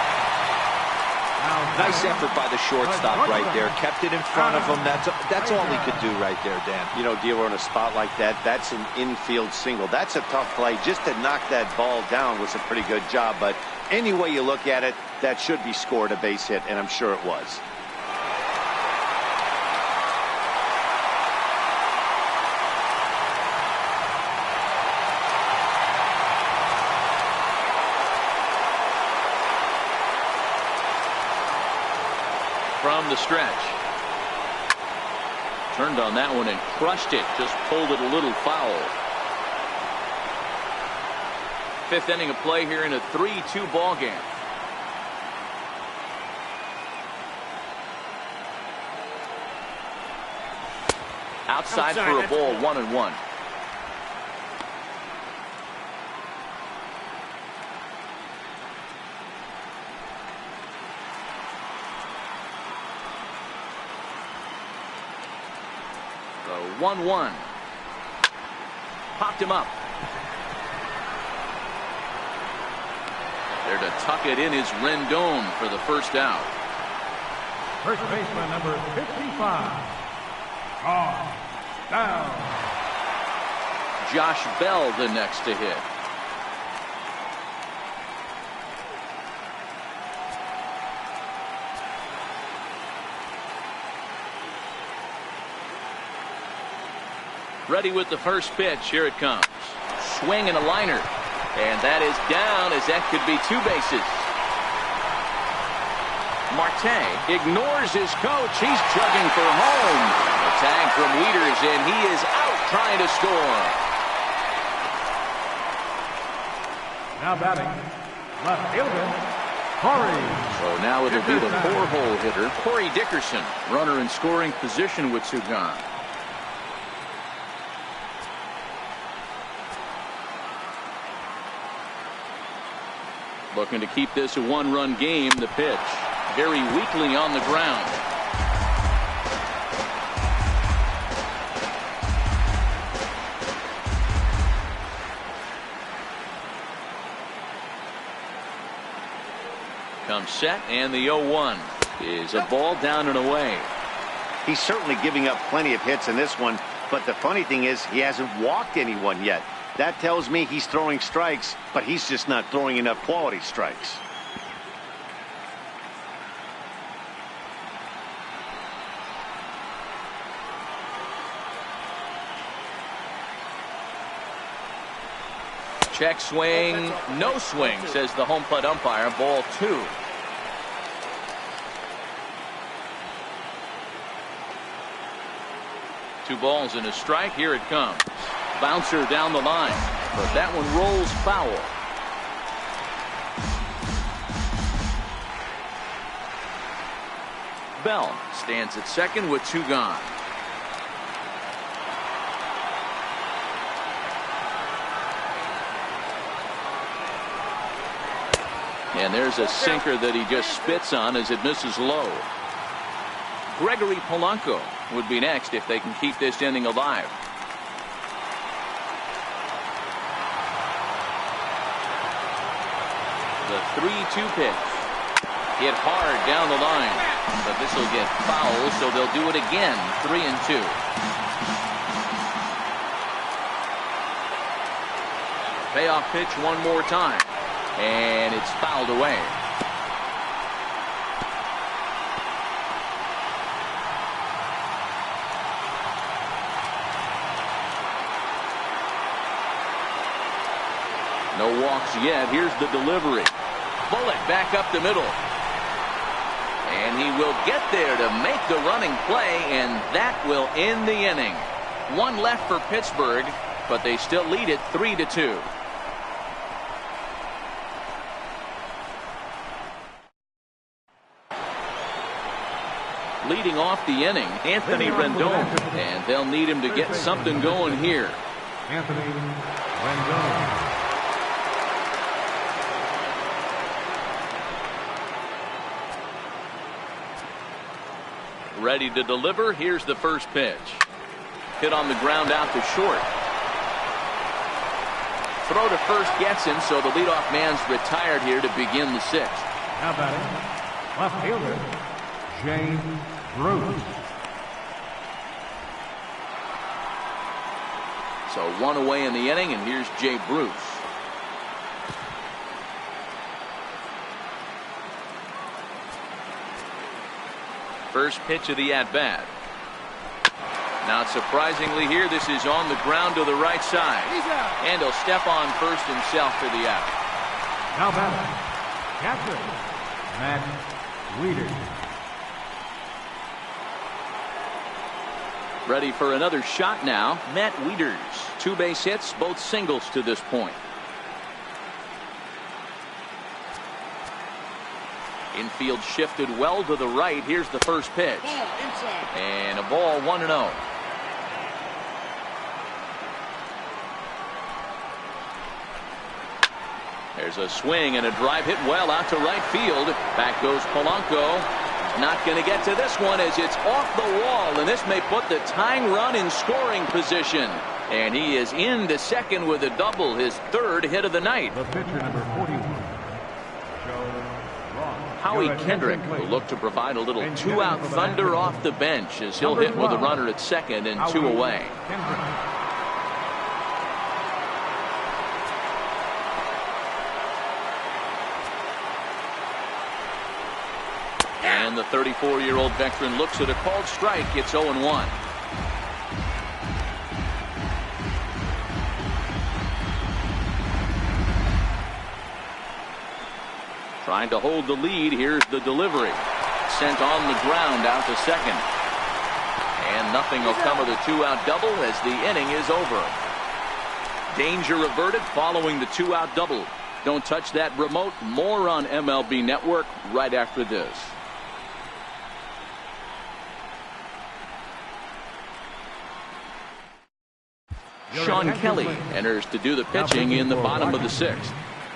Nice effort by the shortstop right there. Kept it in front of him. That's all he could do right there, Dan. You know, dealer in a spot like that, that's an infield single. That's a tough play. Just to knock that ball down was a pretty good job. But any way you look at it, that should be scored a base hit, and I'm sure it was. From the stretch. Turned on that one and crushed it. Just pulled it a little foul. 5th inning of play here in a 3-2 ball game. Outside for a ball, 1-1. 1-1. Popped him up. There to tuck it in is Rendon for the first out. First baseman number 55. Down. Josh Bell the next to hit. Ready with the first pitch. Here it comes. Swing and a liner. And that is down, as that could be two bases. Marte ignores his coach. He's chugging for home. A tag from Wieters, and he is out trying to score. Now batting, left fielder, Corey. So now it'll be the four-hole hitter, Corey Dickerson. Runner in scoring position with two gone. Looking to keep this a one-run game. The pitch very weakly on the ground. Comes set, and the 0-1 is a ball down and away. He's certainly giving up plenty of hits in this one, but the funny thing is he hasn't walked anyone yet. That tells me he's throwing strikes, but he's just not throwing enough quality strikes. Check swing, no swing, says the home plate umpire. Ball 2. Two balls and a strike. Here it comes. Bouncer down the line, but that one rolls foul. Bell stands at second with two gone. And there's a sinker that he just spits on as it misses low. Gregory Polanco would be next if they can keep this inning alive. The 3-2 pitch. Hit hard down the line, but this will get foul, so they'll do it again. 3-2. Payoff pitch one more time, and it's fouled away. No walks yet. Here's the delivery. Bullet back up the middle. And he will get there to make the running play, and that will end the inning. One left for Pittsburgh, but they still lead it 3-2. Leading off the inning, Anthony Rendon, and they'll need him to get something going here. Anthony Rendon. Ready to deliver. Here's the first pitch. Hit on the ground out to short. Throw to first gets him, so the leadoff man's retired here to begin the sixth. Now batting, left fielder, James Bruce. So one away in the inning, and here's Jay Bruce. First pitch of the at-bat. Not surprisingly here, this is on the ground to the right side. And he'll step on first himself for the out. Now batting, catcher, Matt Wieters. Ready for another shot now, Matt Wieters. 2 base hits, both singles to this point. Infield shifted well to the right. Here's the first pitch. And a ball 1-0. There's a swing and a drive hit well out to right field. Back goes Polanco. Not going to get to this one as it's off the wall, and this may put the tying run in scoring position. And he is into second with a double, his third hit of the night. The pitcher, number 41, Joe Ross. Howie Kendrick will look to provide a little two-out thunder off the bench as he'll hit with a runner at second and two away. And the 34-year-old veteran looks at a called strike. It's 0-1. Trying to hold the lead. Here's the delivery. Sent on the ground out to second. And nothing will come of the two-out double as the inning is over. Danger averted following the two-out double. Don't touch that remote. More on MLB Network right after this. Sean Kelly enters to do the pitching in the bottom of the sixth.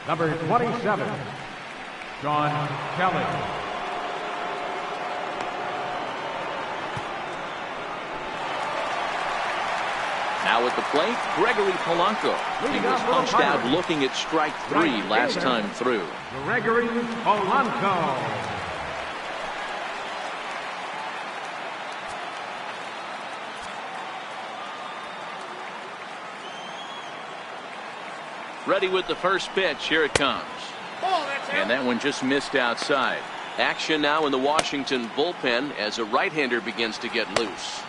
Number 27, Sean Kelly. Now at the plate, Gregory Polanco. He was punched out looking at strike three last time through. Gregory Polanco. Ready with the first pitch. Here it comes. And that one just missed outside. Action now in the Washington bullpen as a right-hander begins to get loose.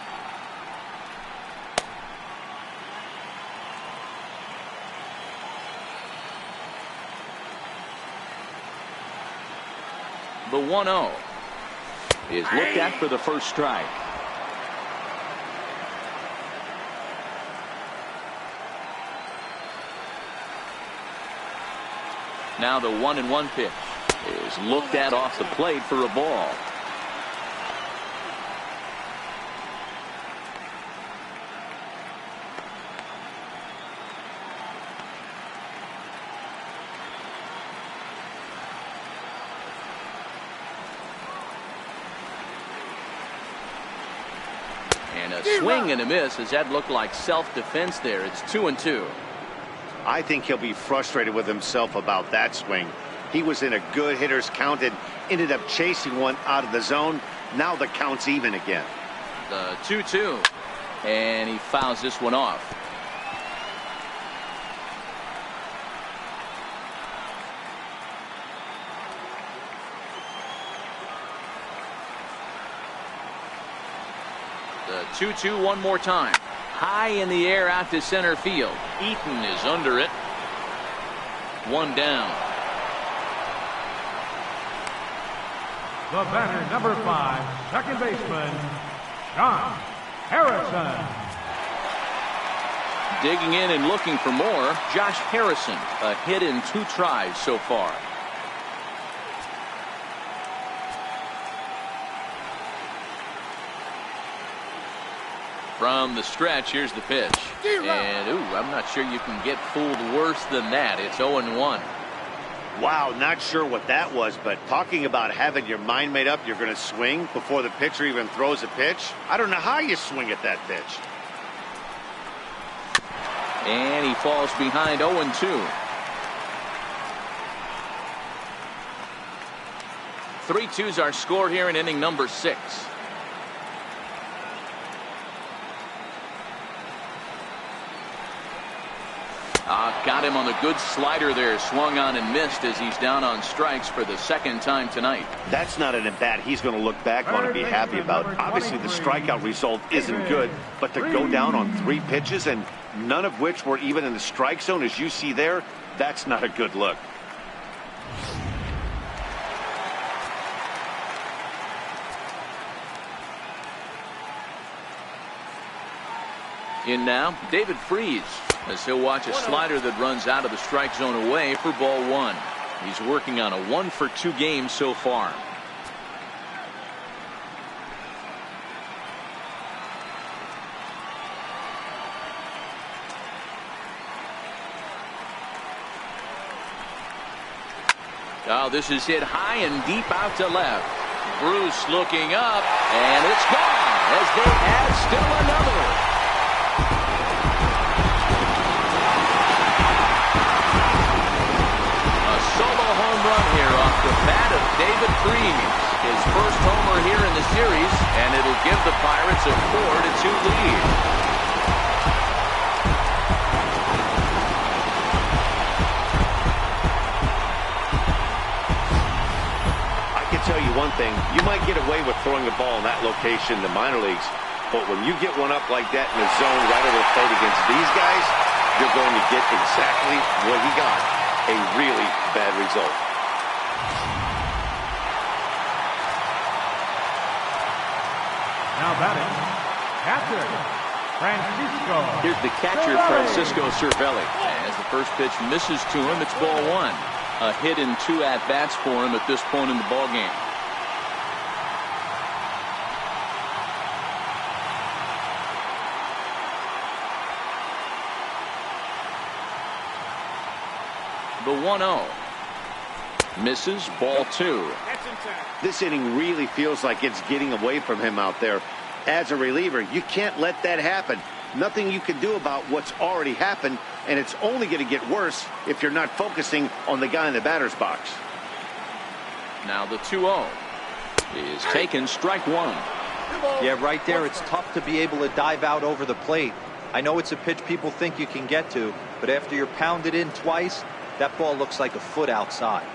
The 1-0 is looked at for the first strike. Now the 1-1 pitch is looked at off the plate for a ball. And a swing and a miss as that looked like self-defense there. It's 2-2. I think he'll be frustrated with himself about that swing. He was in a good hitter's count and ended up chasing one out of the zone. Now the count's even again. The 2-2. And he fouls this one off. The 2-2 one more time. High in the air out to center field. Eaton is under it. One down. The batter, number 5, second baseman, John Harrison. Digging in and looking for more, Josh Harrison. A hit in 2 tries so far. From the stretch, here's the pitch. And, I'm not sure you can get fooled worse than that. It's 0-1. Wow, not sure what that was, but talking about having your mind made up, you're going to swing before the pitcher even throws a pitch. I don't know how you swing at that pitch. And he falls behind 0-2. 3-2's our score here in inning number 6. Got him on a good slider there. Swung on and missed as he's down on strikes for the second time tonight. That's not an at-bat he's going to look back on and be happy about. Obviously, the strikeout result isn't good, but to go down on 3 pitches and none of which were even in the strike zone, as you see there, that's not a good look. In now, David Freese, as he'll watch a slider that runs out of the strike zone away for ball 1. He's working on a 1-for-2 game so far. Oh, this is hit high and deep out to left. Bruce looking up, and it's gone as they add still another. A solo home run here off the bat of David Freese. His first homer here in the series, and it'll give the Pirates a 4-2 lead. Tell you one thing, you might get away with throwing the ball in that location in the minor leagues, but when you get one up like that in the zone right over the plate against these guys, you're going to get exactly what he got, a really bad result. Now batting, catcher, Francisco. Here's the catcher, Francisco Cervelli. As the first pitch misses to him, it's ball one. A hit in 2 at-bats for him at this point in the ballgame. The 1-0. Misses, ball 2. This inning really feels like it's getting away from him out there. As a reliever, you can't let that happen. Nothing you can do about what's already happened, and it's only going to get worse if you're not focusing on the guy in the batter's box. Now the 2-0 is taken, strike one. Yeah, right there, it's tough to be able to dive out over the plate. I know it's a pitch people think you can get to, but after you're pounded in twice, that ball looks like a foot outside.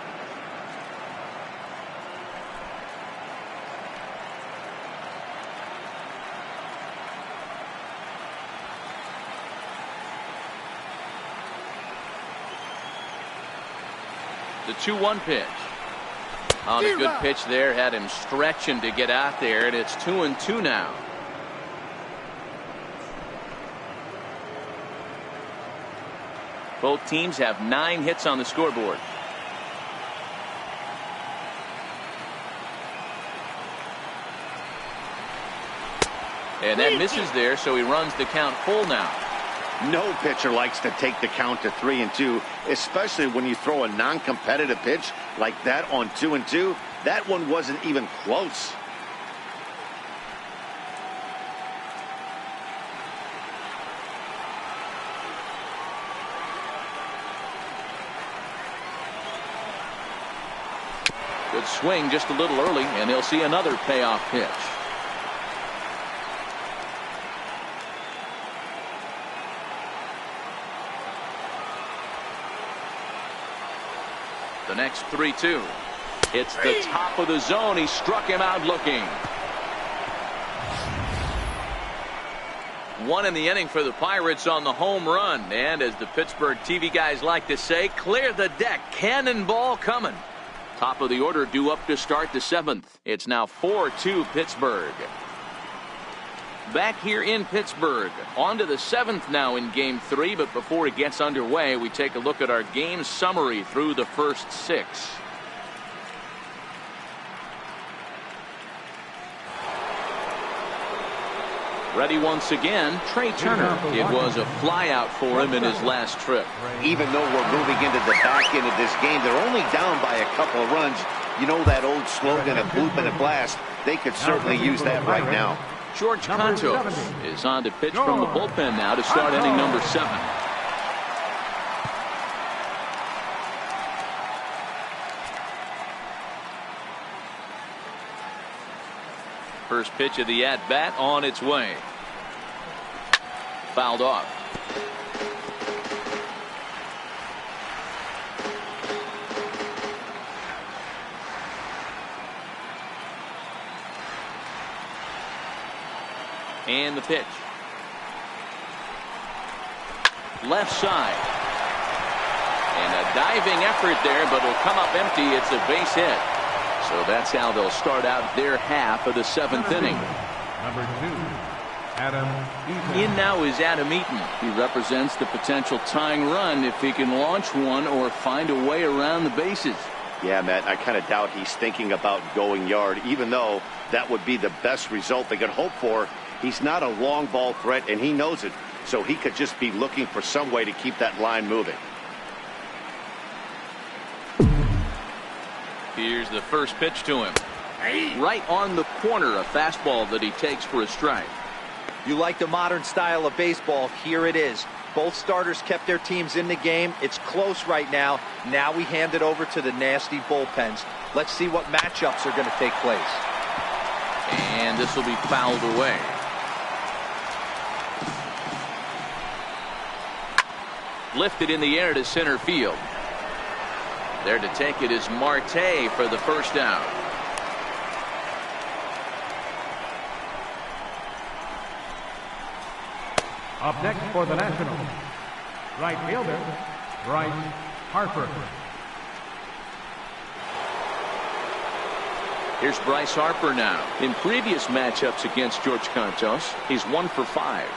The 2-1 pitch. On a good pitch there, had him stretching to get out there, and it's 2-2 now. Both teams have 9 hits on the scoreboard. And that misses there, so he runs the count full now. No pitcher likes to take the count to 3-2, especially when you throw a non-competitive pitch like that on 2-2. That one wasn't even close. Good swing just a little early, and he'll see another payoff pitch. The next 3-2. It's the top of the zone. He struck him out looking. 1 in the inning for the Pirates on the home run. And as the Pittsburgh TV guys like to say, clear the deck. Cannonball coming. Top of the order due up to start the 7th. It's now 4-2 Pittsburgh. Back here in Pittsburgh. On to the 7th now in Game 3. But before it gets underway, we take a look at our game summary through the first 6. Ready once again, Trey Turner. It was a flyout for him in his last trip. Even though we're moving into the back end of this game, they're only down by a couple of runs. You know that old slogan of bloop and a blast? They could certainly use that right now. George Contos is on to pitch from the bullpen now to start inning number 7. First pitch of the at-bat on its way. Fouled off. And the pitch. Left side. And a diving effort there, but it'll come up empty. It's a base hit. So that's how they'll start out their half of the 7th inning. Number 2, Adam Eaton. In now is Adam Eaton. He represents the potential tying run if he can launch one or find a way around the bases. Yeah, Matt, I kind of doubt he's thinking about going yard, even though that would be the best result they could hope for. He's not a long ball threat, and he knows it. So he could just be looking for some way to keep that line moving. Here's the first pitch to him. Right on the corner, a fastball that he takes for a strike. You like the modern style of baseball? Here it is. Both starters kept their teams in the game. It's close right now. Now we hand it over to the nasty bullpens. Let's see what matchups are going to take place. And this will be fouled away. Lifted in the air to center field. There to take it is Marte for the first out. Up next for the Nationals, right fielder, Bryce Harper. Here's Bryce Harper now. In previous matchups against George Contos, he's 1 for 5.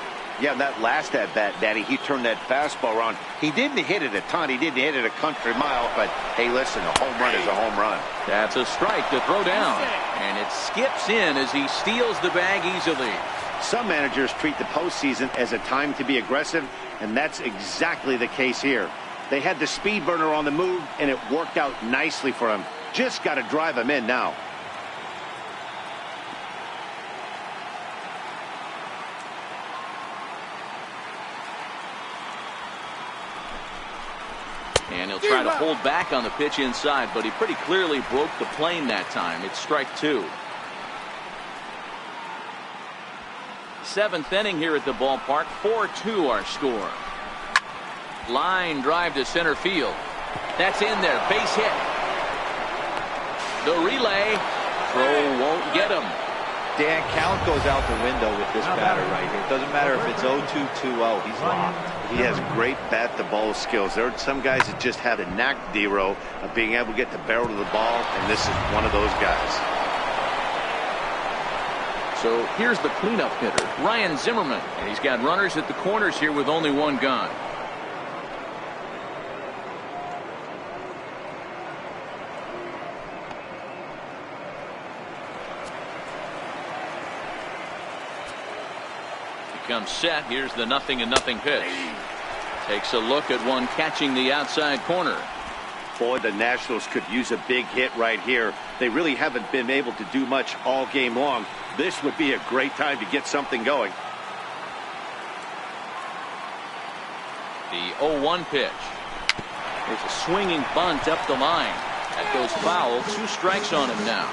Yeah, that last at-bat, Daddy, he turned that fastball around. He didn't hit it a ton. He didn't hit it a country mile. But, hey, listen, a home run is a home run. That's a strike to throw down. And it skips in as he steals the bag easily. Some managers treat the postseason as a time to be aggressive, and that's exactly the case here. They had the speed burner on the move, and it worked out nicely for him. Just got to drive him in now. And he'll try to hold back on the pitch inside, but he pretty clearly broke the plane that time. It's strike 2. 7th inning here at the ballpark. 4-2 our score. Line drive to center field. That's in there. Base hit. The relay. Throw won't get him. Dan, count goes out the window with this batter right here. It doesn't matter if it's 0-2, 2-0. He's locked. He has great bat-to-ball skills. There are some guys that just have a knack, D-Row, of being able to get the barrel of the ball, and this is one of those guys. So here's the cleanup hitter, Ryan Zimmerman. And he's got runners at the corners here with only one gone. He comes set. Here's the 0-0 pitch. Takes a look at one catching the outside corner. Boy, the Nationals could use a big hit right here. They really haven't been able to do much all game long. This would be a great time to get something going. The 0-1 pitch. There's a swinging bunt up the line. That goes foul. 2 strikes on him now.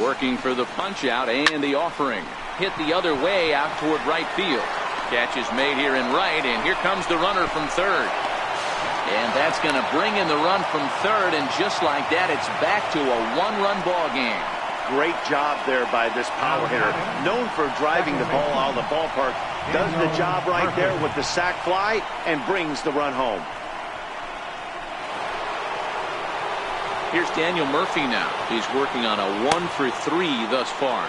Working for the punch out and the offering. Hit the other way out toward right field. Catch is made here in right, and here comes the runner from third. And that's going to bring in the run from third, and just like that, it's back to a 1-run ball game. Great job there by this power hitter. Known for driving the ball out of the ballpark. Does the job right there with the sac fly and brings the run home. Here's Daniel Murphy now. He's working on a 1 for 3 thus far.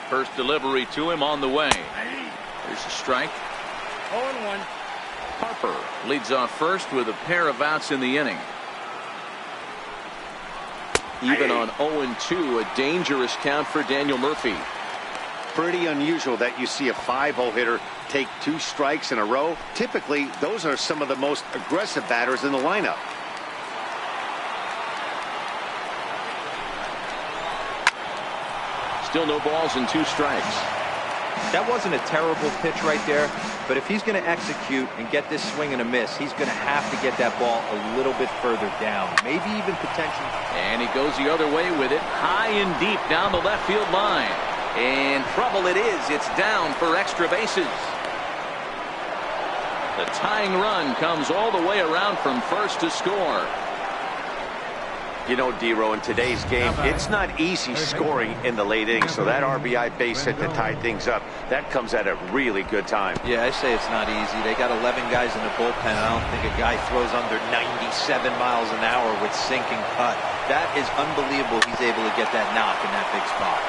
First delivery to him on the way. There's a strike. 0-1. Harper leads off first with a pair of outs in the inning. Even on 0-2, a dangerous count for Daniel Murphy. Pretty unusual that you see a 5-0 hitter take 2 strikes in a row. Typically, those are some of the most aggressive batters in the lineup. Still no balls and 2 strikes. That wasn't a terrible pitch right there, but if he's going to execute and get this swing and a miss, he's going to have to get that ball a little bit further down, maybe even potentially. And he goes the other way with it, high and deep down the left field line. And trouble it is. It's down for extra bases. The tying run comes all the way around from first to score. You know, D-Row, in today's game, it's not easy scoring in the late innings, so that RBI base hit to tie things up, that comes at a really good time. Yeah, I say it's not easy. They got 11 guys in the bullpen, and I don't think a guy throws under 97 miles an hour with sinking cut. That is unbelievable he's able to get that knock in that big spot.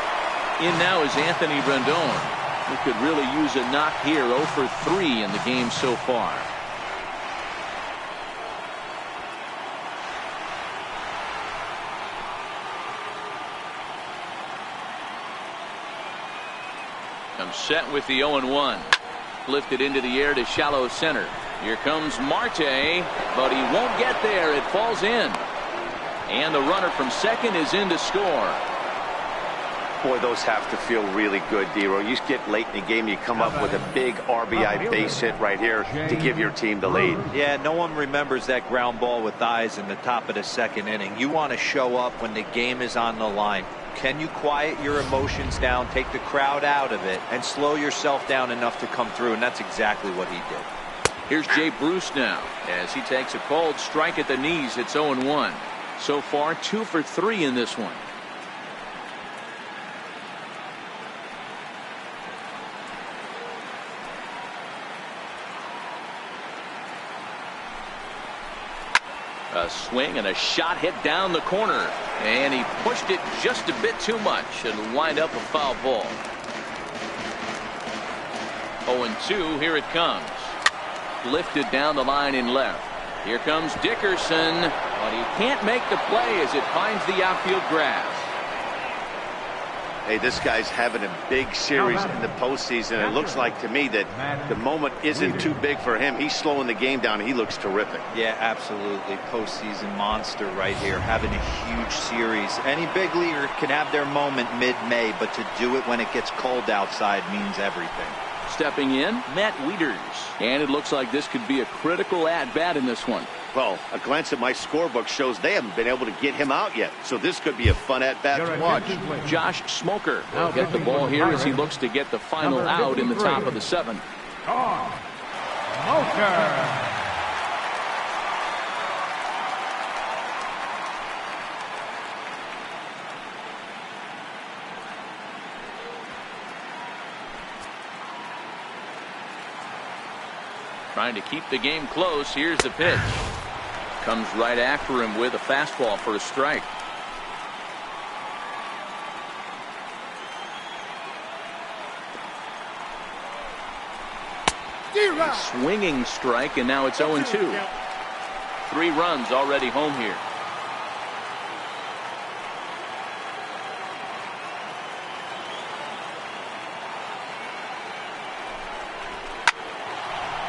In now is Anthony Rendon, who could really use a knock here. 0 for 3 in the game so far. Comes set with the 0-1. Lifted into the air to shallow center. Here comes Marte, but he won't get there. It falls in. And the runner from second is in to score. Boy, those have to feel really good, Dero. You get late in the game, you come up with a big RBI base hit right here to give your team the lead. Yeah, no one remembers that ground ball with eyes in the top of the second inning. You want to show up when the game is on the line. Can you quiet your emotions down, take the crowd out of it, and slow yourself down enough to come through? And that's exactly what he did. Here's Jay Bruce now as he takes a cold strike at the knees. It's 0-1. So far, 2 for 3 in this one. A swing and a shot hit down the corner, and he pushed it just a bit too much and wind up a foul ball. 0-2. Here it comes. Lifted down the line in left. Here comes Dickerson, but he can't make the play as it finds the outfield grass. Hey, this guy's having a big series in the postseason. It looks like to me that the moment isn't too big for him. He's slowing the game down. He looks terrific. Yeah, absolutely. Postseason monster right here, having a huge series. Any big leaguer can have their moment mid-May, but to do it when it gets cold outside means everything. Stepping in, Matt Wieters. And it looks like this could be a critical at-bat in this one. Well, a glance at my scorebook shows they haven't been able to get him out yet. So this could be a fun at-bat to watch. Josh Smoker will get the ball here as he looks to get the final out in the top of the 7th. Smoker. Trying to keep the game close. Here's the pitch. Comes right after him with a fastball for a strike. A swinging strike, and now it's 0-2. 3 runs already home here.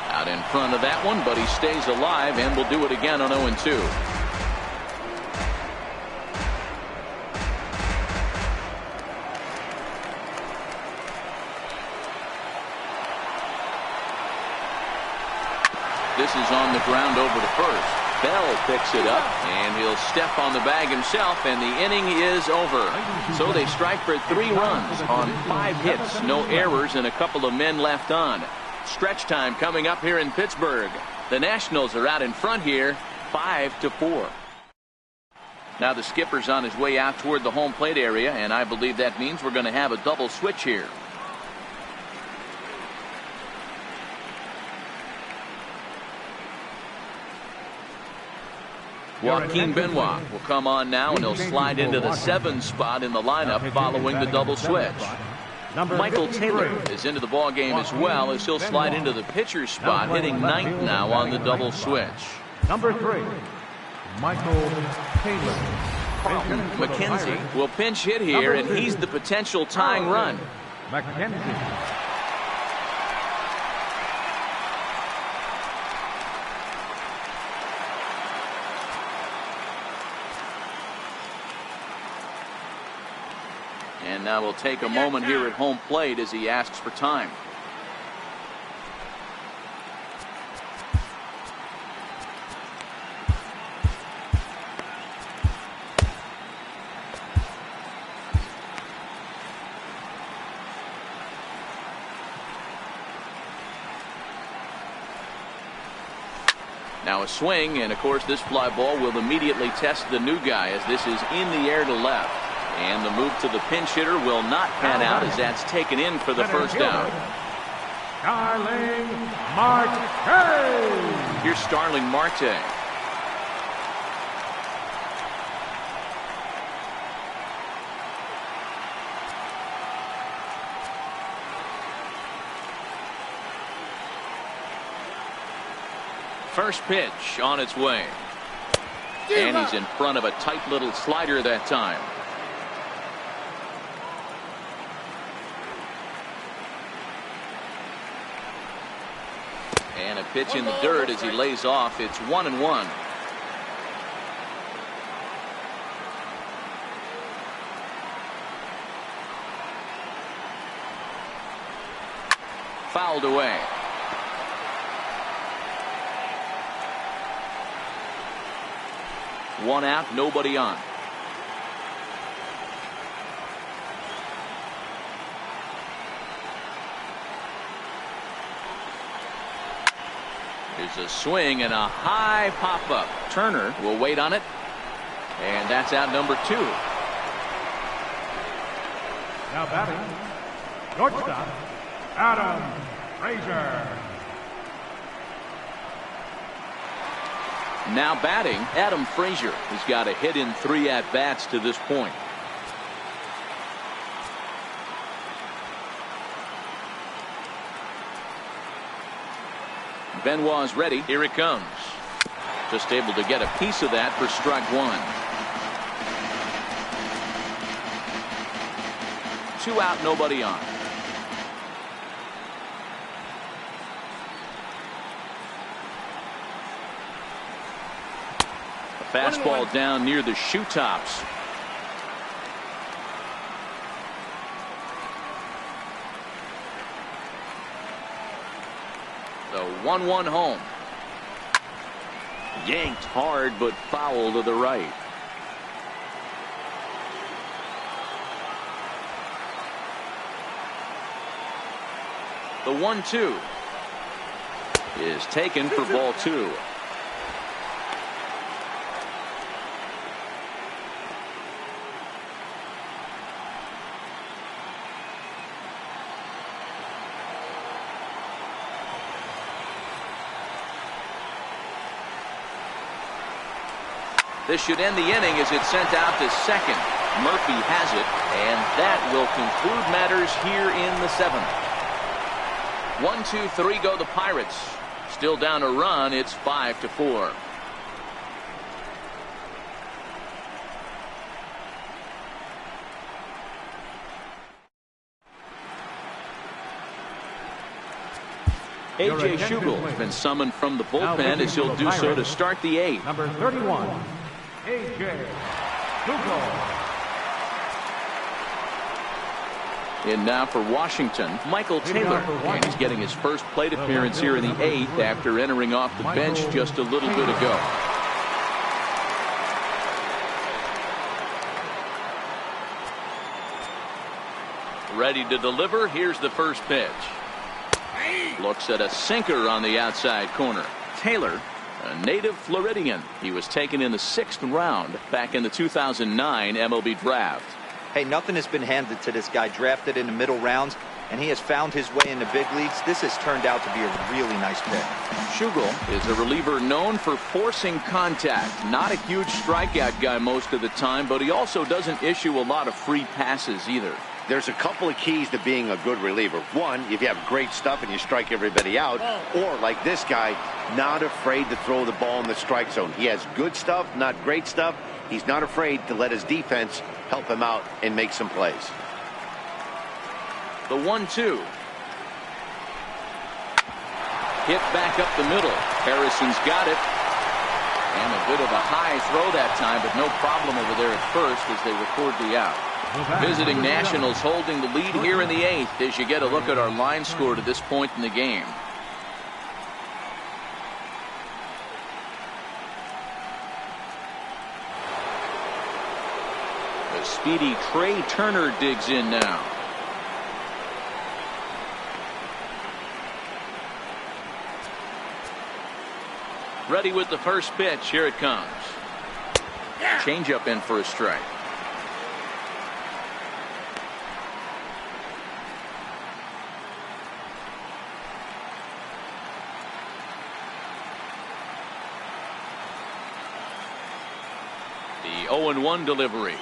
Out in front of that one, but he stays alive and will do it again on 0-2. This is on the ground over to first. Bell picks it up, and he'll step on the bag himself, and the inning is over. So they strike for 3 runs on 5 hits, no errors, and a couple of men left on. Stretch time coming up here in Pittsburgh. The Nationals are out in front here, 5-4. Now the skipper's on his way out toward the home plate area, and I believe that means we're going to have a double switch here. Joaquin Benoit will come on now, and he'll slide into the 7th spot in the lineup following the double switch. Michael Taylor is into the ball game as well, as he'll slide into the pitcher's spot, hitting 9th now on the double switch. Number 3, Michael Taylor. McKenzie will pinch hit here, and he's the potential tying run. McKenzie. And now we'll take a moment here at home plate as he asks for time. Now a swing, and of course this fly ball will immediately test the new guy as this is in the air to left. And the move to the pinch hitter will not pan out as that's taken in for the first out. Starling Marte. Here's Starling Marte. First pitch on its way. And he's in front of a tight little slider that time. And a pitch in the dirt as he lays off. It's 1-1. Fouled away. One out, nobody on. Here's a swing and a high pop-up. Turner will wait on it. And that's out number 2. Now batting, shortstop, Adam Frazier. Now batting, Adam Frazier has got a hit in 3 at-bats to this point. Benoit's ready. Here it comes. Just able to get a piece of that for strike 1. 2 out, nobody on. A fastball down near the shoe tops. The 1-1 home. Yanked hard but foul to the right. The 1-2 is taken for ball 2. This should end the inning as it's sent out to second. Murphy has it, and that will conclude matters here in the 7th. 1-2-3 go the Pirates. Still down a run. It's 5-4. A.J. Schugel has been summoned from the bullpen as he'll do so to start the 8th. Number 31, A.J. Schugel. In now for Washington, Michael Taylor. And he's getting his first plate appearance here in the 8th after entering off the bench just a little bit ago. Ready to deliver. Here's the first pitch. Looks at a sinker on the outside corner. Taylor, a native Floridian. He was taken in the 6th round back in the 2009 MLB draft. Hey, nothing has been handed to this guy. Drafted in the middle rounds, and he has found his way in the big leagues. This has turned out to be a really nice pick. Schugel is a reliever known for forcing contact. Not a huge strikeout guy most of the time, but he also doesn't issue a lot of free passes either. There's a couple of keys to being a good reliever. One, if you have great stuff and you strike everybody out, or like this guy, not afraid to throw the ball in the strike zone. He has good stuff, not great stuff. He's not afraid to let his defense help him out and make some plays. The 1-2. Hit back up the middle. Harrison's got it. And a bit of a high throw that time, but no problem over there at first as they record the out. Visiting Nationals holding the lead here in the 8th as you get a look at our line score to this point in the game. The speedy Trey Turner digs in now. Ready with the first pitch. Here it comes. Changeup in for a strike. The 0-1 delivery.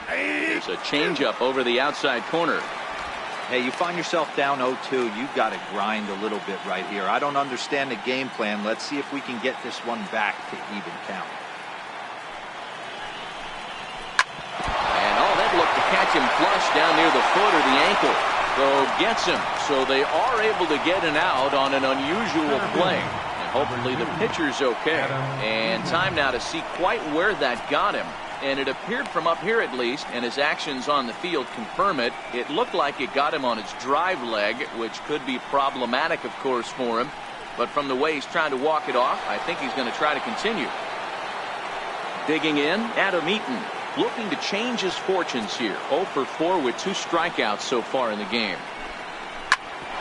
There's a changeup over the outside corner. Hey, you find yourself down 0-2. You've got to grind a little bit right here. I don't understand the game plan. Let's see if we can get this one back to even count. And that looked to catch him flush down near the foot or the ankle. Throw gets him, so they are able to get an out on an unusual play. And hopefully the pitcher's okay. And time now to see quite where that got him. And it appeared from up here at least, and his actions on the field confirm it. It looked like it got him on his drive leg, which could be problematic, of course, for him. But from the way he's trying to walk it off, I think he's going to try to continue. Digging in, Adam Eaton, looking to change his fortunes here. 0 for 4 with 2 strikeouts so far in the game.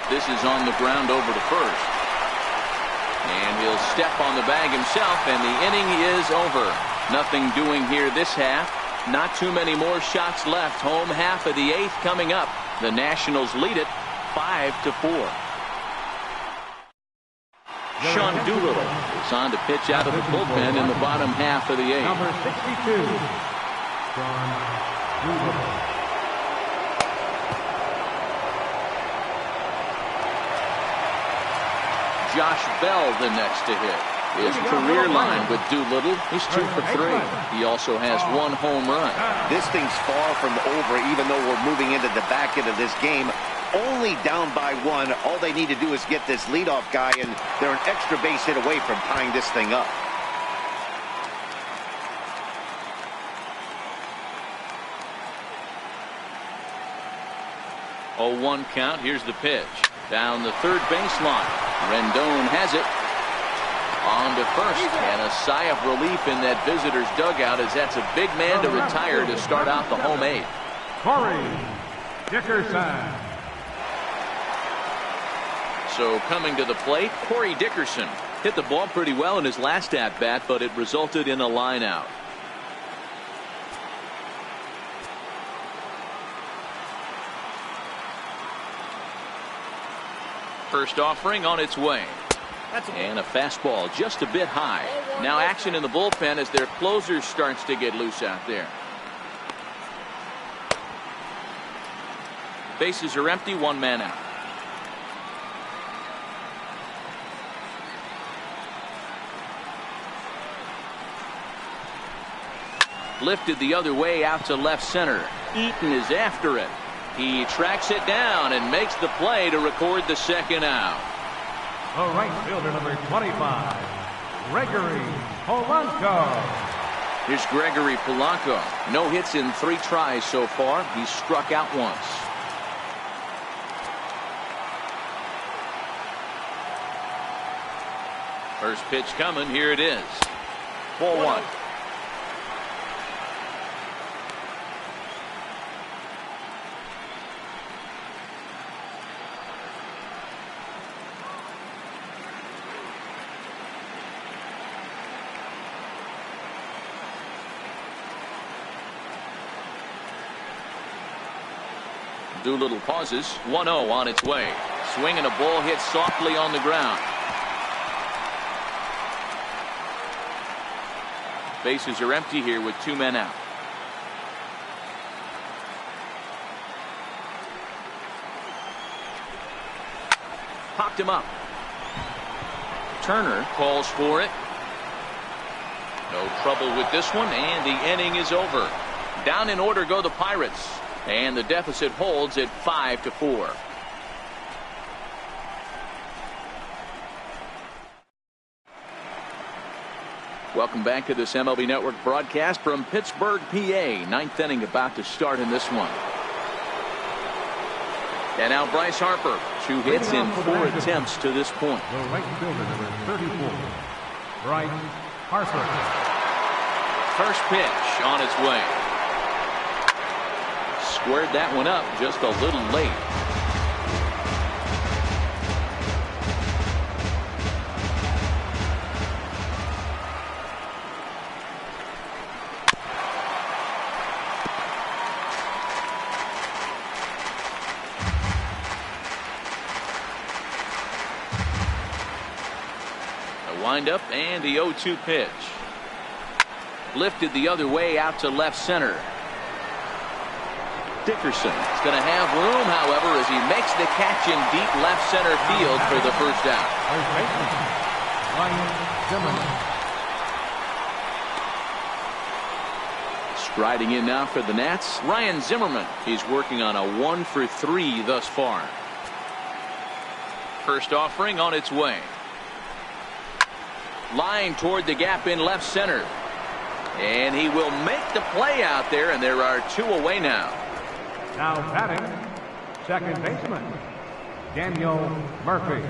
This is on the ground over to first. And he'll step on the bag himself, and the inning is over. Nothing doing here this half. Not too many more shots left. Home half of the 8th coming up. The Nationals lead it 5-4. Sean Doolittle is on to pitch out of the bullpen in the bottom half of the 8th. Number 62, Sean Doolittle. Josh Bell the next to hit. His career line with Doolittle is 2 for 3. He also has 1 home run. This thing's far from over, even though we're moving into the back end of this game. Only down by 1. All they need to do is get this leadoff guy, and they're an extra base hit away from tying this thing up. Oh, 1 count. Here's the pitch. Down the third baseline. Rendon has it. On to first, and a sigh of relief in that visitor's dugout, as that's a big man to retire to start out the home 8th. Corey Dickerson. So coming to the plate, Corey Dickerson hit the ball pretty well in his last at-bat, but it resulted in a line out. First offering on its way. And a fastball just a bit high. Now action in the bullpen as their closer starts to get loose out there. Bases are empty, 1 man out. Lifted the other way out to left center. Eaton is after it. He tracks it down and makes the play to record the second out. The right fielder, number 25, Gregory Polanco. Here's Gregory Polanco. No hits in 3 tries so far. He's struck out once. First pitch coming. Here it is. Ball 1. Doolittle pauses. 1-0 on its way. Swing and a ball hit softly on the ground. Bases are empty here with 2 men out. Popped him up. Turner calls for it. No trouble with this one, and the inning is over. Down in order go the Pirates. And the deficit holds at 5-4. Welcome back to this MLB Network broadcast from Pittsburgh, PA. 9th inning about to start in this one. And now Bryce Harper. 2 hits in 4 attempts to this point. The right fielder, number 34, Bryce Harper. First pitch on its way. Squared that one up just a little late. A windup and the 0-2 pitch. Lifted the other way out to left center. Dickerson is going to have room, however, as he makes the catch in deep left center field for the first out. Riding in now for the Nats, Ryan Zimmerman. He's working on a 1-for-3 thus far. First offering on its way. Line toward the gap in left center. And he will make the play out there, and there are 2 away now. Now batting, second baseman, Daniel Murphy.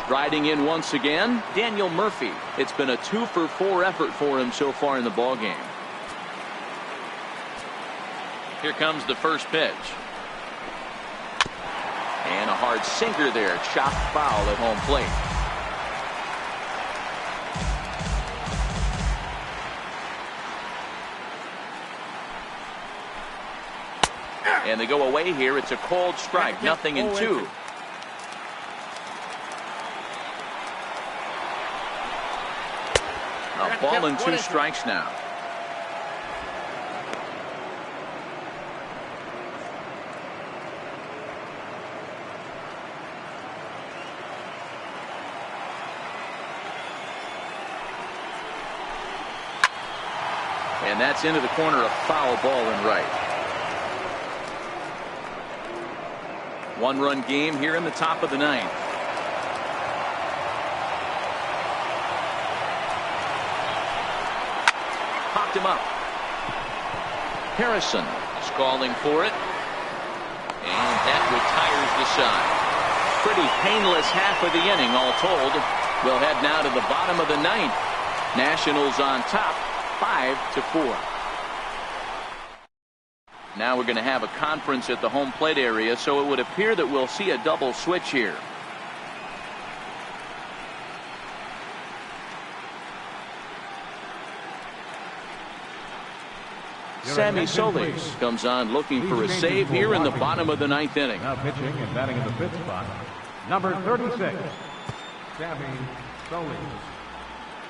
Riding in once again, Daniel Murphy. It's been a 2-for-4 effort for him so far in the ballgame. Here comes the first pitch. And a hard sinker there. Chopped foul at home plate. And they go away here. It's a called strike. 0-2. A ball and 2 strikes now. And that's into the corner, a foul ball and right. 1-run game here in the top of the 9th. Popped him up. Harrison is calling for it. And that retires the side. Pretty painless half of the inning all told. We'll head now to the bottom of the 9th. Nationals on top, 5-4. Now we're going to have a conference at the home plate area, so it would appear that we'll see a double switch here. Sammy Solis comes on looking for a save here in the bottom of the 9th inning. Now pitching and batting in the 5th spot, number 36, Sammy Solis.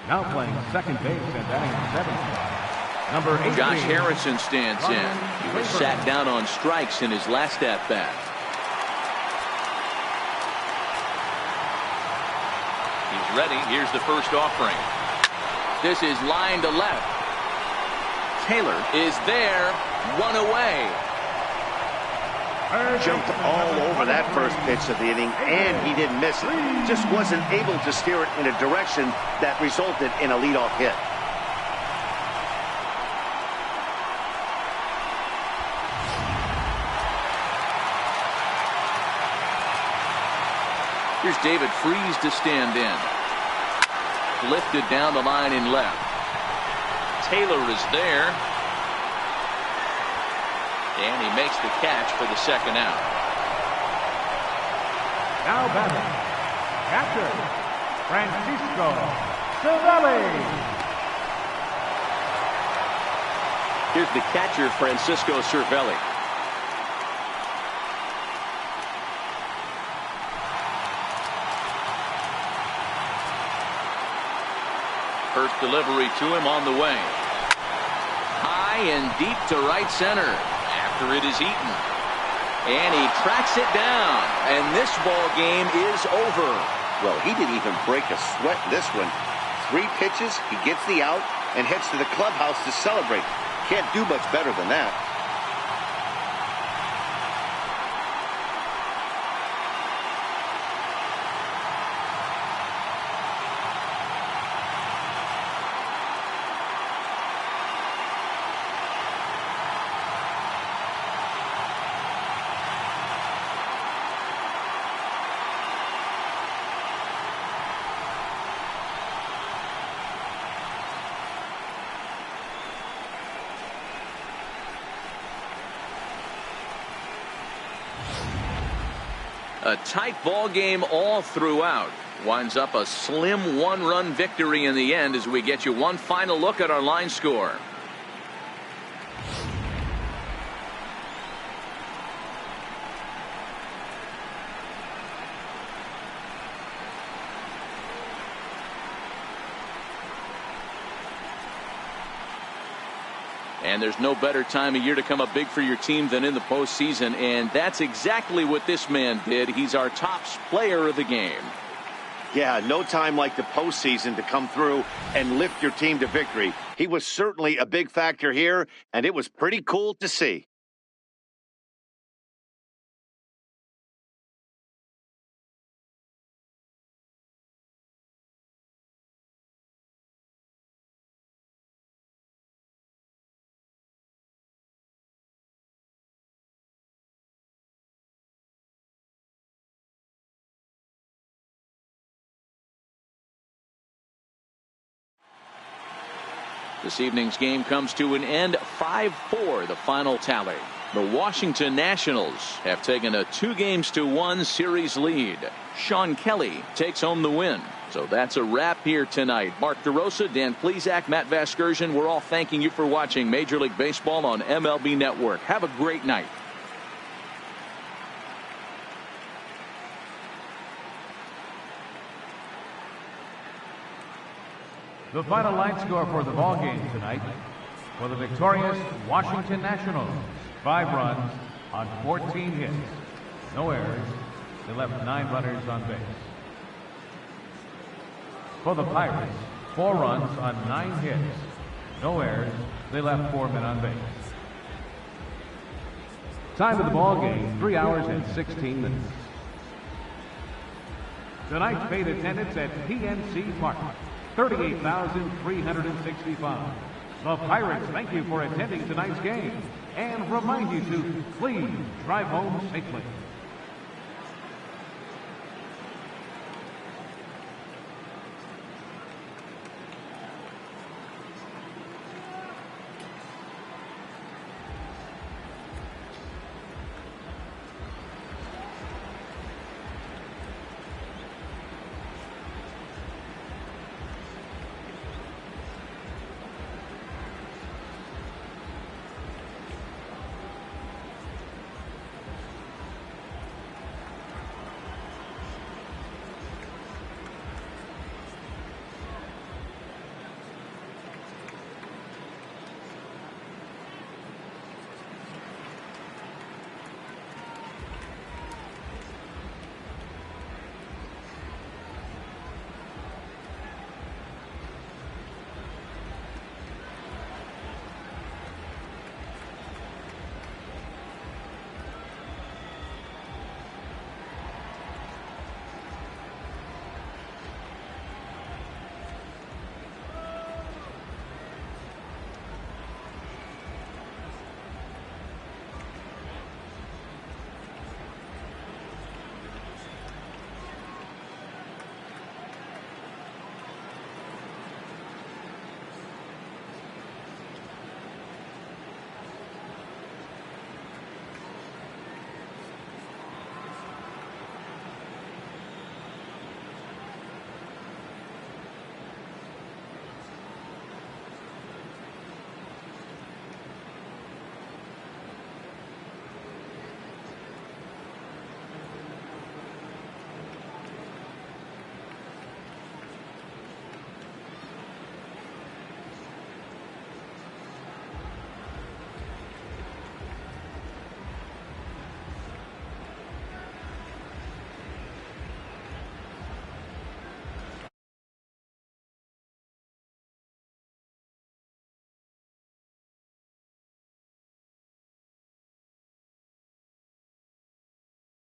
Now playing second base and batting in the 7th spot, number 18. Josh Harrison stands in. He was sat down on strikes in his last at bat. He's ready. Here's the first offering. This is line to left. Taylor is there. 1 away. Jumped all over that first pitch of the inning, and he didn't miss it. Just wasn't able to steer it in a direction that resulted in a leadoff hit. Here's David Freese to stand in. Lifted down the line in left. Taylor is there. And he makes the catch for the second out. Now batting, catcher, Francisco Cervelli. Here's the catcher, Francisco Cervelli. First delivery to him on the way. High and deep to right center after it is eaten. And he tracks it down. And this ball game is over. Well, he didn't even break a sweat in this one. 3 pitches, he gets the out and heads to the clubhouse to celebrate. Can't do much better than that. A tight ball game all throughout. Winds up a slim 1-run victory in the end as we get you one final look at our line score. And there's no better time of year to come up big for your team than in the postseason, and that's exactly what this man did. He's our top player of the game. Yeah, no time like the postseason to come through and lift your team to victory. He was certainly a big factor here, and it was pretty cool to see. This evening's game comes to an end 5-4, the final tally. The Washington Nationals have taken a 2-1 series lead. Sean Kelly takes home the win. So that's a wrap here tonight. Mark DeRosa, Dan Plesac, Matt Vasgersian, we're all thanking you for watching Major League Baseball on MLB Network. Have a great night. The final line score for the ball game tonight for the victorious Washington Nationals: 5 runs on 14 hits, no errors. They left 9 runners on base. For the Pirates, 4 runs on 9 hits, no errors. They left 4 men on base. Time of the ball game, 3 hours and 16 minutes. Tonight's paid attendance at PNC Park, 38,365. The Pirates thank you for attending tonight's game and remind you to please drive home safely.